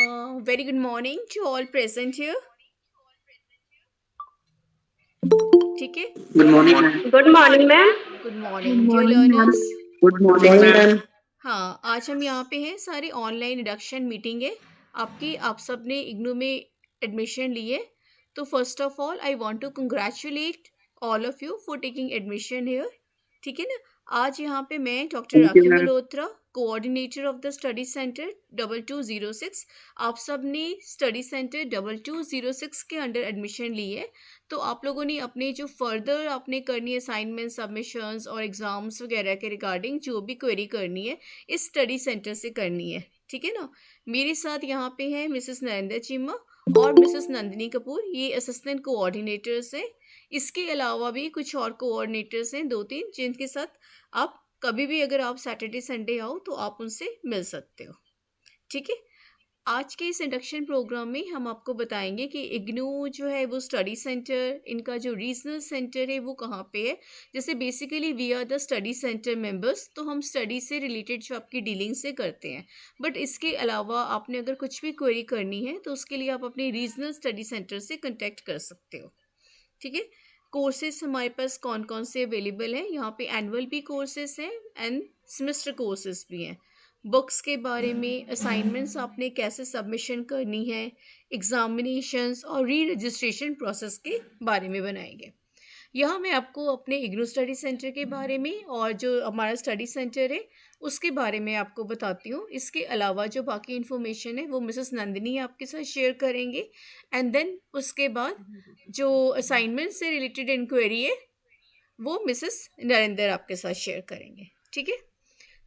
Very good morning to all present here. ठीक है. Good morning, ma'am. Good morning, ma'am. Good Good morning, dear morning, ma'am. learners. Good morning, ma'am. हाँ, आज हम यहाँ पे हैं, सारी ऑनलाइन इंडक्शन मीटिंग है आपकी. आप सब ने इग्नू में एडमिशन लिए. तो first of all I want to congratulate all of you for taking admission here. ठीक है ना. आज यहाँ पे मैं doctor Thank you, Rakhi ma'am. Malhotra, coordinator of the study centre 2206. आप सब ने स्टडी सेंटर 2206 के अंडर एडमिशन ली है. तो आप लोगों ने अपने जो फर्दर आपने करनी है असाइनमेंट सबमिशंस और एग्ज़ाम्स वगैरह के रिगार्डिंग जो भी क्वेरी करनी है इस स्टडी सेंटर से करनी है. ठीक है ना. मेरे साथ यहाँ पे हैं मिसेस नरेंद्र चीमा और मिसेस नंदिनी कपूर, ये असिस्टेंट कोऑर्डिनेटर्स हैं. इसके अलावा भी कुछ और कोऑर्डिनेटर्स हैं 2-3 जिनके साथ आप कभी भी अगर आप सैटरडे संडे आओ तो आप उनसे मिल सकते हो. ठीक है. आज के इस इंडक्शन प्रोग्राम में हम आपको बताएंगे कि इग्नू जो है वो स्टडी सेंटर, इनका जो रीजनल सेंटर है वो कहाँ पे है. जैसे basically we are the study centre members, तो हम स्टडी से रिलेटेड जो आपकी डीलिंग से करते हैं. बट इसके अलावा आपने अगर कुछ भी क्वेरी करनी है तो उसके लिए आप अपने रीजनल स्टडी सेंटर से कंटेक्ट कर सकते हो. ठीक है. कोर्सेज हमारे पास कौन कौन से अवेलेबल हैं. यहाँ पे एनुअल भी कोर्सेज हैं एंड सेमेस्टर कोर्सेज भी हैं. बुक्स के बारे में, असाइनमेंट्स आपने कैसे सबमिशन करनी है, एग्जामिनेशंस और री रजिस्ट्रेशन प्रोसेस के बारे में बनाएंगे. यहाँ मैं आपको अपने इग्नू स्टडी सेंटर के बारे में और जो हमारा स्टडी सेंटर है उसके बारे में आपको बताती हूँ. इसके अलावा जो बाकी इन्फॉर्मेशन है वो मिसेस नंदिनी आपके साथ शेयर करेंगे. एंड देन उसके बाद जो असाइनमेंट से रिलेटेड इंक्वायरी है वो मिसेस नरेंद्र आपके साथ शेयर करेंगे. ठीक है.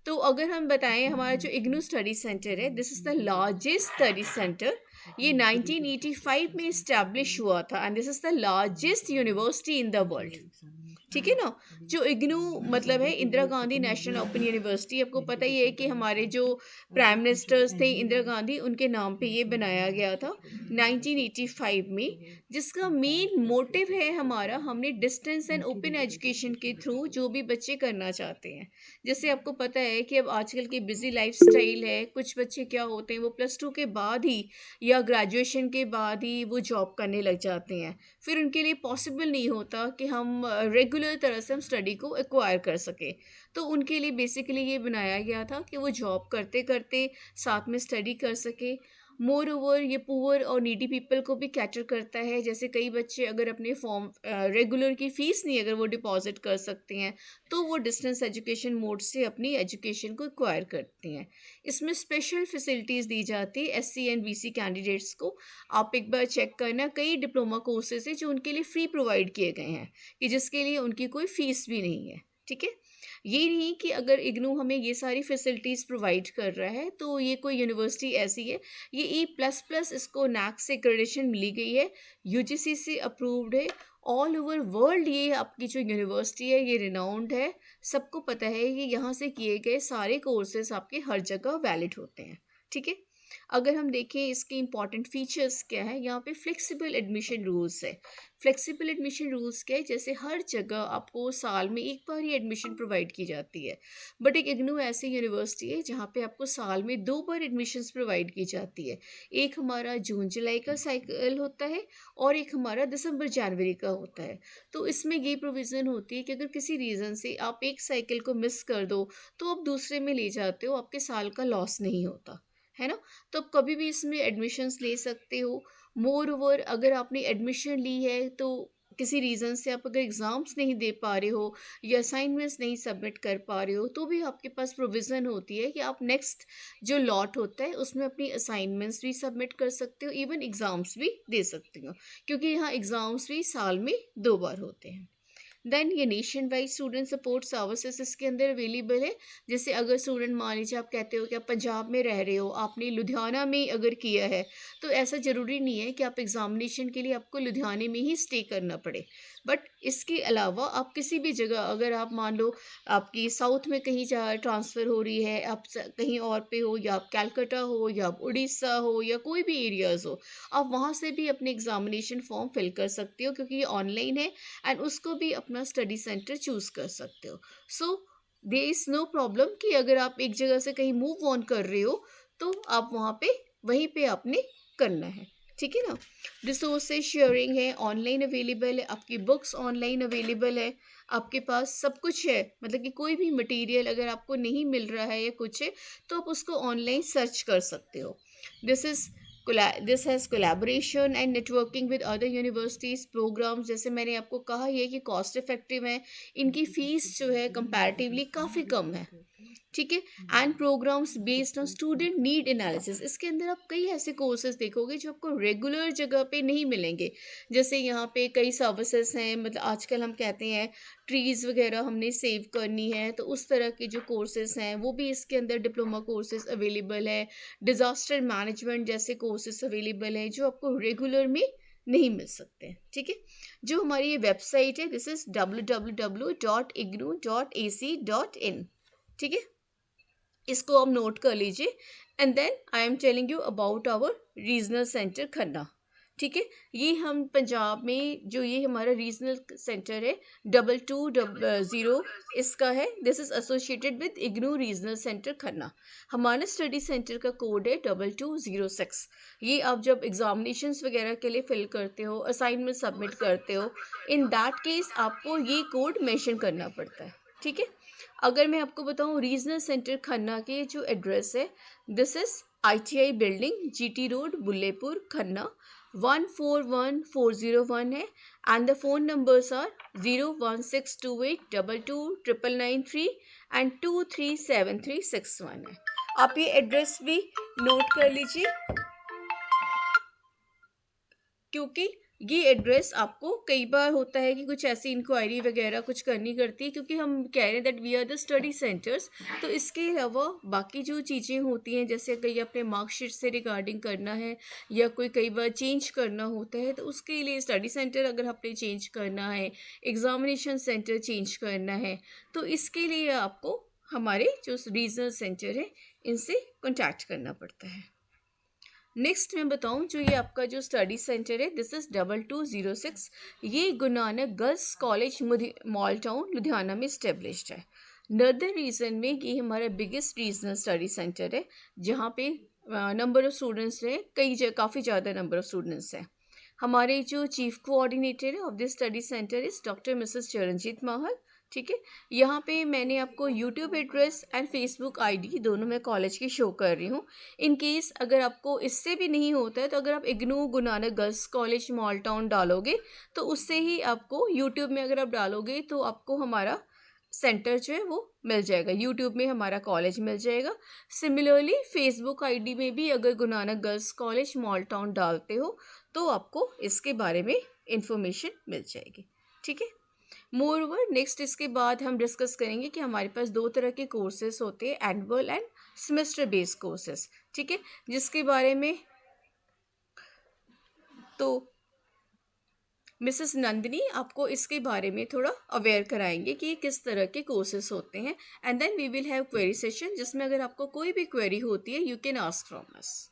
तो अगर हम बताएं हमारा जो इग्नू स्टडी सेंटर है, this is the largest study centre. ये 1985 में इस्टेब्लिश हुआ था and this is the largest university in the world. ठीक है ना. जो इग्नू मतलब है Indira Gandhi national open university. आपको पता ही है कि हमारे जो प्राइम मिनिस्टर्स थे इंदिरा गांधी, उनके नाम पे ये बनाया गया था 1985 में. जिसका मेन मोटिव है हमारा, हमने डिस्टेंस एंड ओपन एजुकेशन के थ्रू जो भी बच्चे करना चाहते हैं. जैसे आपको पता है कि अब आजकल की बिजी लाइफस्टाइल है, कुछ बच्चे क्या होते हैं वो +2 के बाद ही या ग्रेजुएशन के बाद ही वो जॉब करने लग जाते हैं. फिर उनके लिए पॉसिबल नहीं होता कि हम रेगुलर तरह से हम स्टडी को एक्वायर कर सकें. तो उनके लिए बेसिकली ये बनाया गया था कि वो जॉब करते करते साथ में स्टडी कर सके. मोर ओवर ये पुअर और नीडी पीपल को भी कैटर करता है. जैसे कई बच्चे अगर अपने फॉर्म रेगुलर की फ़ीस नहीं अगर वो डिपॉजिट कर सकते हैं तो वो डिस्टेंस एजुकेशन मोड से अपनी एजुकेशन को एक्वायर करते हैं. इसमें स्पेशल फैसिलिटीज़ दी जाती है SC एंड BC कैंडिडेट्स को. आप एक बार चेक करना, कई डिप्लोमा कोर्सेज हैं जो उनके लिए फ्री प्रोवाइड किए गए हैं कि जिसके लिए उनकी कोई फ़ीस भी नहीं है. ठीक है. ये नहीं कि अगर इग्नू हमें ये सारी फैसिलिटीज़ प्रोवाइड कर रहा है तो ये कोई यूनिवर्सिटी ऐसी है. ये E++ इसको NAAC से एक्रेडिटेशन मिली गई है, UGC से अप्रूव्ड है. ऑल ओवर वर्ल्ड ये आपकी जो यूनिवर्सिटी है ये रिनाउंड है. सबको पता है कि यहाँ से किए गए सारे कोर्सेज आपके हर जगह वैलिड होते हैं. ठीक है. अगर हम देखें इसके इंपॉर्टेंट फीचर्स क्या है, यहाँ पे फ्लेक्सिबल एडमिशन रूल्स है. फ्लेक्सिबल एडमिशन रूल्स क्या है, जैसे हर जगह आपको साल में एक बार ही एडमिशन प्रोवाइड की जाती है. बट एक इग्नू ऐसी यूनिवर्सिटी है जहाँ पे आपको साल में 2 बार एडमिशन्स प्रोवाइड की जाती है. एक हमारा जून जुलाई का साइकिल होता है और एक हमारा दिसंबर जनवरी का होता है. तो इसमें ये प्रोविज़न होती है कि अगर किसी रीज़न से आप एक साइकिल को मिस कर दो तो आप दूसरे में ले जाते हो, आपके साल का लॉस नहीं होता है ना. तो आप कभी भी इसमें एडमिशन्स ले सकते हो. मोर ओवर अगर आपने एडमिशन ली है तो किसी रीज़न से आप अगर एग्ज़ाम्स नहीं दे पा रहे हो या असाइनमेंट्स नहीं सबमिट कर पा रहे हो तो भी आपके पास प्रोविज़न होती है कि आप नेक्स्ट जो लॉट होता है उसमें अपनी असाइनमेंट्स भी सबमिट कर सकते हो, इवन एग्ज़ाम्स भी दे सकते हो क्योंकि यहाँ एग्ज़ाम्स भी साल में 2 बार होते हैं. देन ये nation wide student support services इसके अंदर अवेलेबल है. जैसे अगर स्टूडेंट मान लीजिए आप कहते हो कि आप पंजाब में रह रहे हो, आपने लुधियाना में अगर किया है तो ऐसा ज़रूरी नहीं है कि आप एग्ज़ामिनेशन के लिए आपको लुधियाने में ही स्टे करना पड़े. बट इसके अलावा आप किसी भी जगह अगर आप मान लो आपकी साउथ में कहीं जा ट्रांसफ़र हो रही है, आप कहीं और पे हो या आप कैलकाटा हो या आप उड़ीसा हो या कोई भी एरियाज़ हो, आप वहाँ से भी अपने एग्ज़ामिनेशन फॉर्म फिल कर सकते हो क्योंकि ये ऑनलाइन है एंड उसको भी अपना स्टडी सेंटर चूज़ कर सकते हो. So there is no problem कि अगर आप एक जगह से कहीं मूव ऑन कर रहे हो तो आप वहाँ पे वहीं पे आपने करना है, ठीक है ना। रिसोर्सेज शेयरिंग है, ऑनलाइन अवेलेबल है, आपकी बुक्स ऑनलाइन अवेलेबल है, आपके पास सब कुछ है, मतलब कि कोई भी मटेरियल अगर आपको नहीं मिल रहा है या कुछ है तो आप उसको ऑनलाइन सर्च कर सकते हो। This has collaboration and networking with other universities programmes, जैसे मैंने आपको कहा ये कि कॉस्ट इफेक्टिव है, इनकी फ़ीस जो है कंपैरेटिवली काफ़ी कम है, ठीक है। And programmes based on student need analysis, इसके अंदर आप कई ऐसे कोर्सेज देखोगे जो आपको रेगुलर जगह पे नहीं मिलेंगे। जैसे यहाँ पे कई सर्विसेज हैं, मतलब आजकल हम कहते हैं ट्रीज़ वगैरह हमने सेव करनी है, तो उस तरह के जो कोर्सेज हैं वो भी इसके अंदर डिप्लोमा कोर्सेज अवेलेबल है। डिज़ास्टर मैनेजमेंट जैसे कोर्सेज अवेलेबल हैं जो आपको रेगुलर में नहीं मिल सकते, ठीक है। जो हमारी ये वेबसाइट है, दिस इज़ www.ignu.ac.in, ठीक है, इसको आप नोट कर लीजिए। And then I am telling you about our regional centre Khanna, ठीक है। ये हम पंजाब में जो ये हमारा रीजनल सेंटर है 2200 इसका है, this is associated with IGNOU regional centre Khanna. हमारा स्टडी सेंटर का कोड है 2206। ये आप जब एग्जामिनेशंस वगैरह के लिए फिल करते हो, असाइनमेंट सबमिट करते हो, इन दैट केस आपको ये कोड मेंशन करना पड़ता है, ठीक है। अगर मैं आपको बताऊं रीजनल सेंटर खन्ना के जो एड्रेस है, this is ITI building, GT road, Bullepur, Khanna 141401 है। And the phone numbers are 01628229993 and 237361 है। आप ये एड्रेस भी नोट कर लीजिए, क्योंकि ये एड्रेस आपको कई बार होता है कि कुछ ऐसी इंक्वायरी वगैरह कुछ करनी करती है, क्योंकि हम कह रहे हैं that we are the study centres. तो इसके अलावा बाकी जो चीज़ें होती हैं, जैसे कई अपने मार्कशीट से रिगार्डिंग करना है या कोई कई बार चेंज करना होता है, तो उसके लिए स्टडी सेंटर अगर आपने चेंज करना है, एग्जामिनेशन सेंटर चेंज करना है, तो इसके लिए आपको हमारे जो रीजनल सेंटर है इनसे कॉन्टैक्ट करना पड़ता है। नेक्स्ट मैं बताऊं, जो ये आपका जो स्टडी सेंटर है, दिस इज़ 2206। ये Guru Nanak girls college mall town Ludhiana में इस्टेब्लिश्ड है। नर्दर्न रीजन में ये हमारा बिगेस्ट रीजनल स्टडी सेंटर है, जहाँ पे नंबर ऑफ़ स्टूडेंट्स है काफ़ी ज़्यादा नंबर ऑफ़ स्टूडेंट्स हैं। हमारे जो चीफ कोऑर्डिनेटर है of this study centre is doctor missus Charanjit Mahal, ठीक है। यहाँ पे मैंने आपको YouTube address and Facebook ID दोनों मैं कॉलेज की शो कर रही हूँ। इन केस अगर आपको इससे भी नहीं होता है, तो अगर आप IGNOU Guru Nanak girls college mall town डालोगे, तो उससे ही आपको यूट्यूब में अगर आप डालोगे तो आपको हमारा सेंटर जो है वो मिल जाएगा, यूट्यूब में हमारा कॉलेज मिल जाएगा। सिमिलरली फेसबुक ID में भी अगर Guru Nanak girls college mall town डालते हो तो आपको इसके बारे में इंफॉर्मेशन मिल जाएगी, ठीक है। मोर ओवर नेक्स्ट इसके बाद हम डिस्कस करेंगे कि हमारे पास दो तरह के कोर्सेज होते हैं, annual end semester based courses, ठीक है, जिसके बारे में तो मिसेस नंदिनी आपको इसके बारे में थोड़ा अवेयर कराएंगे कि किस तरह के कोर्सेज होते हैं। And then we will have query session, जिसमें अगर आपको कोई भी क्वेरी होती है you can ask from us.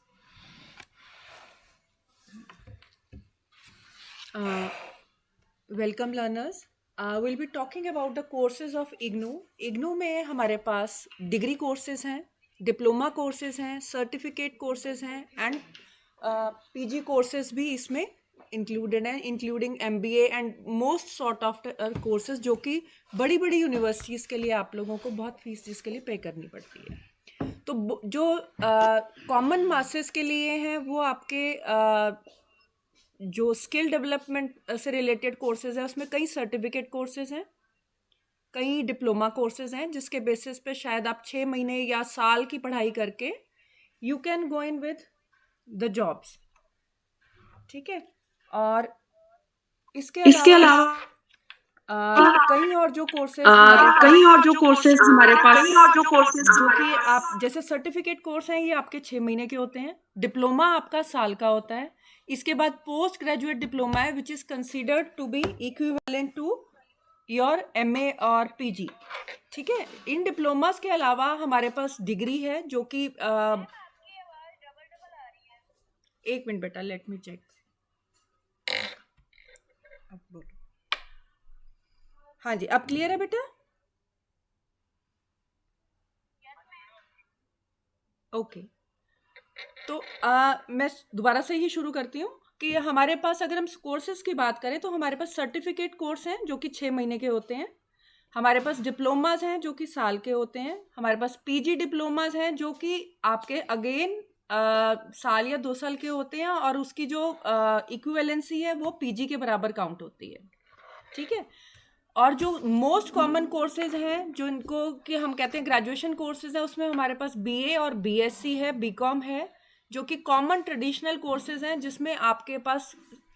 Welcome learners, will be talking about the courses of IGNOU. IGNOU में हमारे पास डिग्री कोर्सेज हैं, डिप्लोमा कोर्सेज हैं, सर्टिफिकेट कोर्सेज हैं एंड PG कोर्सेज भी इसमें इंक्लूडेड हैं, including MBA and most sort of courses, जो कि बड़ी बड़ी यूनिवर्सिटीज़ के लिए आप लोगों को बहुत फीस जिसके लिए पे करनी पड़ती है। तो जो कॉमन मासेस के लिए हैं वो आपके जो स्किल डेवलपमेंट से रिलेटेड कोर्सेज हैं, उसमें कई सर्टिफिकेट कोर्सेज हैं, कई डिप्लोमा कोर्सेज हैं, जिसके बेसिस पे शायद आप 6 महीने या साल की पढ़ाई करके you can go in with the jobs, ठीक है। और इसके अलावा कई और जो कोर्सेज हमारे पास जो कि आप जैसे सर्टिफिकेट कोर्स हैं, ये आपके 6 महीने के होते हैं। डिप्लोमा आपका साल का होता है। इसके बाद पोस्ट ग्रेजुएट डिप्लोमा है, which is considered to be equivalent to your MA और PG, ठीक है। इन डिप्लोमास के अलावा हमारे पास डिग्री है, जो कि एक मिनट बेटा, लेट मी चेक। हाँ जी, अब क्लियर है बेटा? ओके। तो मैं दोबारा से ही शुरू करती हूँ कि हमारे पास अगर हम कोर्सेज की बात करें तो हमारे पास सर्टिफिकेट कोर्स हैं जो कि 6 महीने के होते हैं, हमारे पास डिप्लोमाज हैं जो कि साल के होते हैं, हमारे पास पीजी डिप्लोमाज हैं जो कि आपके अगेन साल या 2 साल के होते हैं और उसकी जो इक्विवेलेंसी है वो पीजी के बराबर काउंट होती है, ठीक है। और जो मोस्ट कॉमन कोर्सेज हैं जो इनको कि हम कहते हैं ग्रेजुएशन कोर्सेज है, उसमें हमारे पास बीए और बीएससी है, बीकॉम है, जो कि कॉमन ट्रेडिशनल कोर्सेज हैं जिसमें आपके पास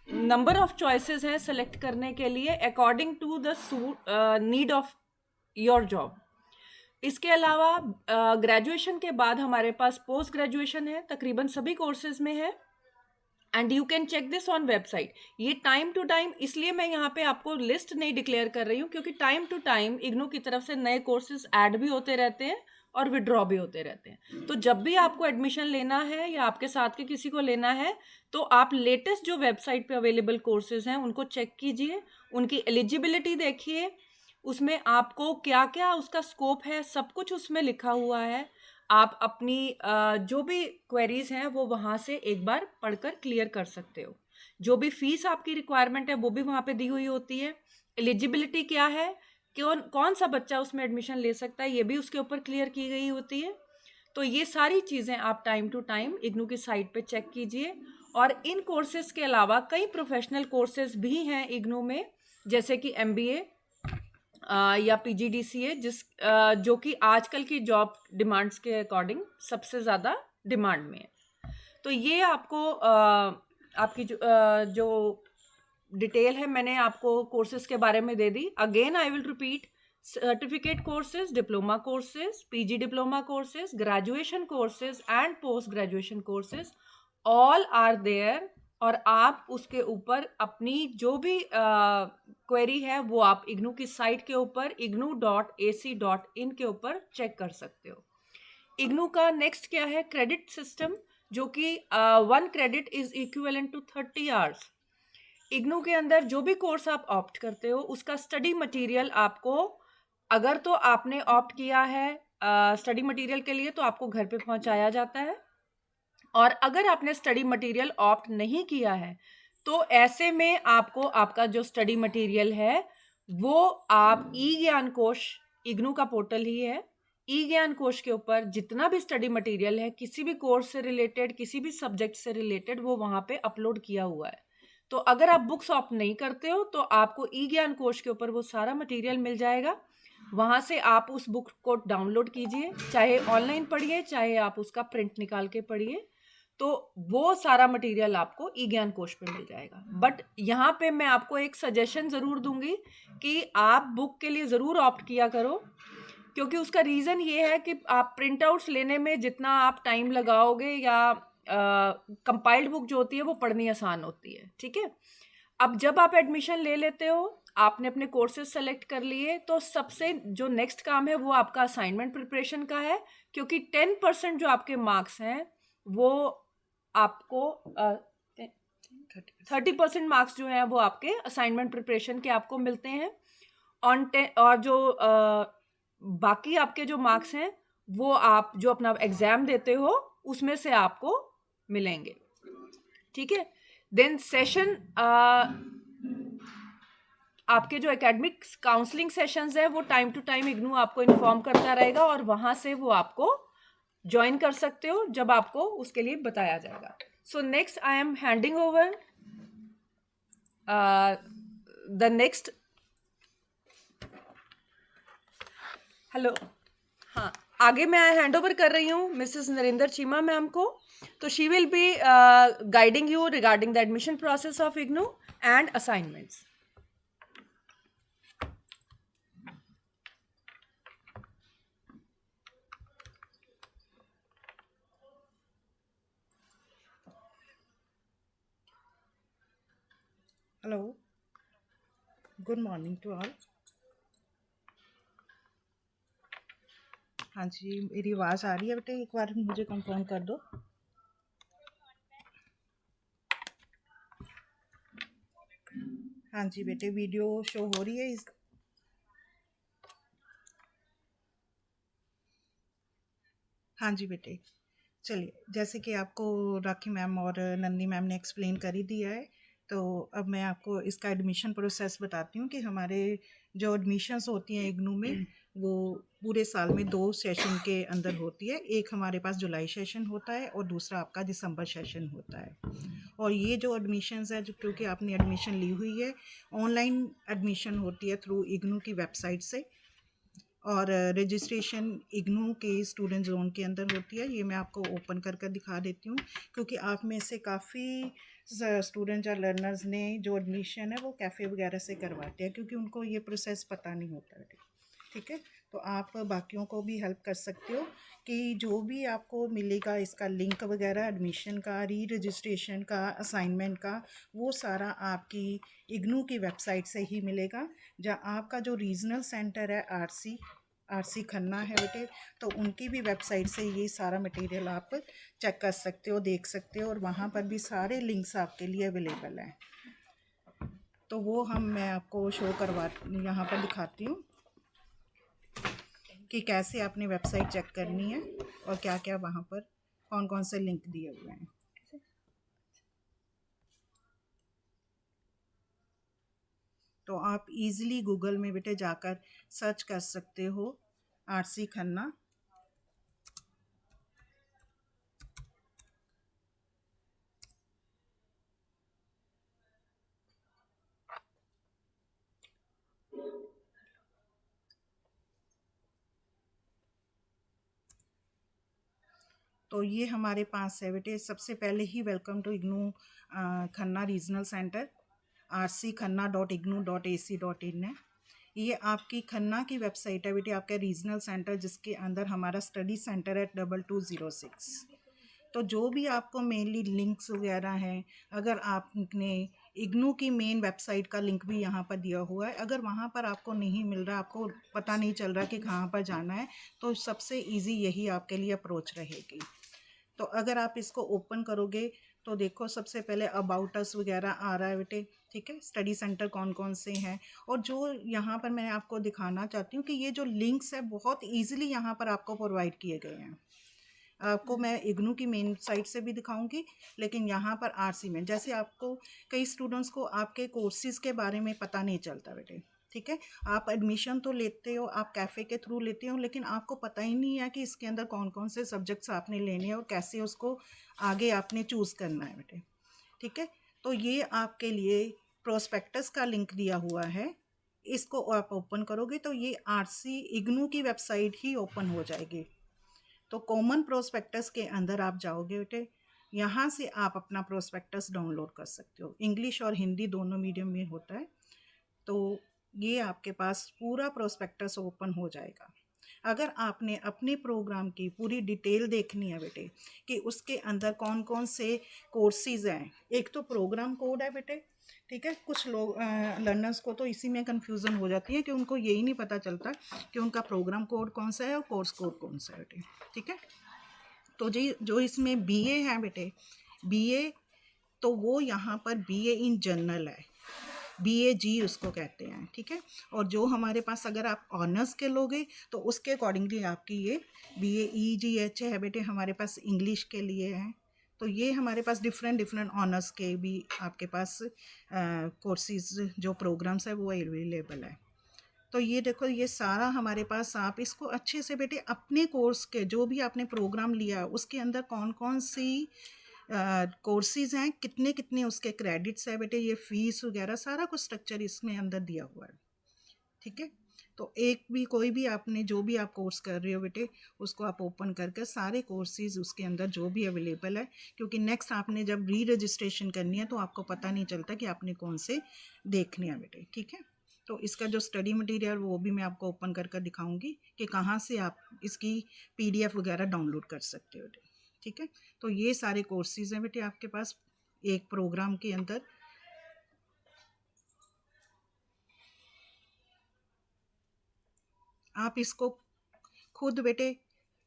नंबर ऑफ चॉइसेस हैं सेलेक्ट करने के लिए according to the need of your job. इसके अलावा ग्रेजुएशन के बाद हमारे पास पोस्ट ग्रेजुएशन है, तकरीबन सभी कोर्सेज में है, and you can check this on website. ये टाइम टू टाइम, इसलिए मैं यहाँ पे आपको लिस्ट नहीं डिक्लेयर कर रही हूँ क्योंकि टाइम टू टाइम इग्नू की तरफ से नए कोर्सेज ऐड भी होते रहते हैं और विड्रॉ भी होते रहते हैं। तो जब भी आपको एडमिशन लेना है या आपके साथ के किसी को लेना है तो आप लेटेस्ट जो वेबसाइट पे अवेलेबल कोर्सेज हैं उनको चेक कीजिए, उनकी एलिजिबिलिटी देखिए, उसमें आपको क्या क्या उसका स्कोप है सब कुछ उसमें लिखा हुआ है। आप अपनी जो भी क्वेरीज हैं वो वहाँ से एक बार पढ़कर क्लियर कर सकते हो। जो भी फीस आपकी रिक्वायरमेंट है वो भी वहाँ पे दी हुई होती है। एलिजिबिलिटी क्या है, कौन सा बच्चा उसमें एडमिशन ले सकता है, ये भी उसके ऊपर क्लियर की गई होती है। तो ये सारी चीज़ें आप टाइम टू टाइम इग्नू की साइट पे चेक कीजिए। और इन कोर्सेज के अलावा कई प्रोफेशनल कोर्सेज भी हैं इग्नू में, जैसे कि MBA या PGDCA, जो कि आजकल की जॉब डिमांड्स के अकॉर्डिंग सबसे ज़्यादा डिमांड में है। तो ये आपको आपकी जो डिटेल है मैंने आपको कोर्सेज के बारे में दे दी। Again I will repeat, certificate courses, diploma courses, PG diploma courses, graduation courses and post graduation courses all are there. और आप उसके ऊपर अपनी जो भी क्वेरी है वो आप इग्नू की साइट के ऊपर ignu.ac.in के ऊपर चेक कर सकते हो। इग्नू का नेक्स्ट क्या है, क्रेडिट सिस्टम, जो कि 1 credit is equivalent to 30 hours. IGNOU के अंदर जो भी कोर्स आप ऑप्ट करते हो उसका स्टडी मटेरियल आपको, अगर तो आपने ऑप्ट किया है स्टडी मटेरियल के लिए तो आपको घर पे पहुंचाया जाता है, और अगर आपने स्टडी मटेरियल ऑप्ट नहीं किया है तो ऐसे में आपको आपका जो स्टडी मटेरियल है वो आप ई ज्ञान कोश, इग्नू का पोर्टल ही है, ई ज्ञान कोश के ऊपर जितना भी स्टडी मटेरियल है किसी भी कोर्स से रिलेटेड, किसी भी सब्जेक्ट से रिलेटेड, वो वहाँ पे अपलोड किया हुआ है। तो अगर आप बुक्स ऑप्ट नहीं करते हो तो आपको ई ज्ञान कोश के ऊपर वो सारा मटेरियल मिल जाएगा। वहाँ से आप उस बुक को डाउनलोड कीजिए, चाहे ऑनलाइन पढ़िए चाहे आप उसका प्रिंट निकाल के पढ़िए, तो वो सारा मटेरियल आपको ई ज्ञान कोश पे मिल जाएगा। बट यहाँ पे मैं आपको एक सजेशन ज़रूर दूंगी कि आप बुक के लिए ज़रूर ऑप्ट किया करो, क्योंकि उसका रीज़न ये है कि आप प्रिंट आउट्स लेने में जितना आप टाइम लगाओगे या कंपाइल्ड बुक जो होती है वो पढ़नी आसान होती है, ठीक है। अब जब आप एडमिशन ले लेते हो, आपने अपने कोर्सेज सेलेक्ट कर लिए, तो सबसे जो नेक्स्ट काम है वो आपका असाइनमेंट प्रिपरेशन का है, क्योंकि 10% जो आपके मार्क्स हैं वो आपको 30% मार्क्स जो हैं वो आपके असाइनमेंट प्रिपरेशन के आपको मिलते हैं। और जो बाकी आपके जो मार्क्स हैं वो आप जो अपना एग्जाम देते हो उसमें से आपको मिलेंगे, ठीक है। देन सेशन, आपके जो एकेडमिक काउंसलिंग सेशंस है वो टाइम टू टाइम इग्नू आपको इन्फॉर्म करता रहेगा और वहां से वो आपको ज्वाइन कर सकते हो जब आपको उसके लिए बताया जाएगा। So next I am handing over the next, hello, हाँ, आगे मैं हैंड ओवर कर रही हूँ मिसेस नरेंद्र चीमा मैम को। तो she will be guiding you regarding the admission process of IGNOU and assignments. Hello, good morning to all. हाँ जी, मेरी आवाज़ आ रही है बेटे? एक बार मुझे कंफर्म कर दो। हाँ जी बेटे, वीडियो शो हो रही है हाँ जी बेटे, चलिए, जैसे कि आपको राखी मैम और नंदी मैम ने एक्सप्लेन कर ही दिया है, तो अब मैं आपको इसका एडमिशन प्रोसेस बताती हूँ कि हमारे जो एडमिशन्स होती हैं इग्नू में, वो पूरे साल में 2 सेशन के अंदर होती है। एक हमारे पास जुलाई सेशन होता है और दूसरा आपका दिसंबर सेशन होता है। और ये जो एडमिशन्स है, जो क्योंकि आपने एडमिशन ली हुई है, ऑनलाइन एडमिशन होती है थ्रू इग्नू की वेबसाइट से, और रजिस्ट्रेशन इग्नू के स्टूडेंट जोन के अंदर होती है। ये मैं आपको ओपन कर कर दिखा देती हूँ, क्योंकि आप में से काफ़ी स्टूडेंट या लर्नर्स ने जो एडमिशन है वो कैफ़े वगैरह से करवाते हैं, क्योंकि उनको ये प्रोसेस पता नहीं होता है। ठीक है, तो आप बाकियों को भी हेल्प कर सकते हो कि जो भी आपको मिलेगा इसका लिंक वगैरह, एडमिशन का, री रजिस्ट्रेशन का, असाइनमेंट का, वो सारा आपकी इग्नू की वेबसाइट से ही मिलेगा। जहाँ आपका जो रीजनल सेंटर है आरसी खन्ना है बेटे, तो उनकी भी वेबसाइट से ये सारा मटेरियल आप चेक कर सकते हो, देख सकते हो, और वहाँ पर भी सारे लिंक्स आपके लिए अवेलेबल हैं। तो वो मैं आपको शो करवा यहाँ पर दिखाती हूँ कि कैसे आपने वेबसाइट चेक करनी है और क्या क्या वहाँ पर कौन कौन से लिंक दिए हुए हैं। तो आप इजीली गूगल में बेटे जाकर सर्च कर सकते हो आरसी खन्ना। तो ये हमारे पास है बेटे, सबसे पहले ही welcome to IGNOU Khanna regional centre, rckhanna.ignu.ac.in है। ये आपकी खन्ना की वेबसाइट है बेटे, आपका रीजनल सेंटर, जिसके अंदर हमारा स्टडी सेंटर है 2206। तो जो भी आपको मेनली लिंक्स वगैरह हैं, अगर आपने इग्नू की मेन वेबसाइट का लिंक भी यहाँ पर दिया हुआ है, अगर वहाँ पर आपको नहीं मिल रहा, आपको पता नहीं चल रहा कि कहाँ पर जाना है, तो सबसे इजी यही आपके लिए अप्रोच रहेगी। तो अगर आप इसको ओपन करोगे तो देखो सबसे पहले अबाउट अस वगैरह आ रहा है बेटे, ठीक है, स्टडी सेंटर कौन कौन से हैं, और जो यहाँ पर मैं आपको दिखाना चाहती हूँ कि ये जो लिंक्स है बहुत इजीली यहाँ पर आपको प्रोवाइड किए गए हैं। आपको मैं इग्नू की मेन साइट से भी दिखाऊंगी, लेकिन यहाँ पर आरसी में, जैसे आपको कई स्टूडेंट्स को आपके कोर्सेज के बारे में पता नहीं चलता बेटे, ठीक है, आप एडमिशन तो लेते हो, आप कैफ़े के थ्रू लेते हो, लेकिन आपको पता ही नहीं है कि इसके अंदर कौन कौन से सब्जेक्ट्स आपने लेने हैं और कैसे उसको आगे आपने चूज़ करना है बेटे, ठीक है। तो ये आपके लिए प्रोस्पेक्टस का लिंक दिया हुआ है, इसको आप ओपन करोगे तो ये आरसी इग्नू की वेबसाइट ही ओपन हो जाएगी। तो कॉमन प्रोस्पेक्टस के अंदर आप जाओगे बेटे, यहाँ से आप अपना प्रोस्पेक्टस डाउनलोड कर सकते हो, इंग्लिश और हिंदी दोनों मीडियम में होता है। तो ये आपके पास पूरा प्रोस्पेक्टस ओपन हो जाएगा। अगर आपने अपने प्रोग्राम की पूरी डिटेल देखनी है बेटे कि उसके अंदर कौन कौन से कोर्सेज हैं, एक तो प्रोग्राम कोड है बेटे, ठीक है, कुछ लोग लर्नर्स को तो इसी में कंफ्यूजन हो जाती है कि उनको यही नहीं पता चलता कि उनका प्रोग्राम कोड कौन सा है और कोर्स कोड कौन सा है बेटे, ठीक है। तो जी जो इसमें बीए है बेटे, बीए तो वो यहाँ पर बीए इन जनरल है, BAG उसको कहते हैं, ठीक है। और जो हमारे पास अगर आप ऑनर्स के लोगे तो उसके अकॉर्डिंगली आपकी ये BAEGH है बेटे, हमारे पास इंग्लिश के लिए है। तो ये हमारे पास डिफरेंट ऑनर्स के भी आपके पास कोर्सेज जो प्रोग्राम्स है वो अवेलेबल है। तो ये देखो ये सारा हमारे पास, आप इसको अच्छे से बेटे अपने कोर्स के जो भी आपने प्रोग्राम लिया उसके अंदर कौन कौन सी कोर्सेज हैं, कितने कितने उसके क्रेडिट्स है बेटे, ये फीस वगैरह सारा कुछ स्ट्रक्चर इसमें अंदर दिया हुआ है, ठीक है। तो एक भी कोई भी आपने जो भी आप कोर्स कर रहे हो बेटे उसको आप ओपन करके सारे कोर्सेज उसके अंदर जो भी अवेलेबल है, क्योंकि नेक्स्ट आपने जब री रजिस्ट्रेशन करनी है तो आपको पता नहीं चलता कि आपने कौन से देखने हैं बेटे, ठीक है। तो इसका जो स्टडी मटेरियल वो भी मैं आपको ओपन करके दिखाऊंगी कि कहाँ से आप इसकी PDF वगैरह डाउनलोड कर सकते हो बेटे, ठीक है। तो ये सारे कोर्सेज हैं बेटे आपके पास एक प्रोग्राम के अंदर। आप इसको खुद बेटे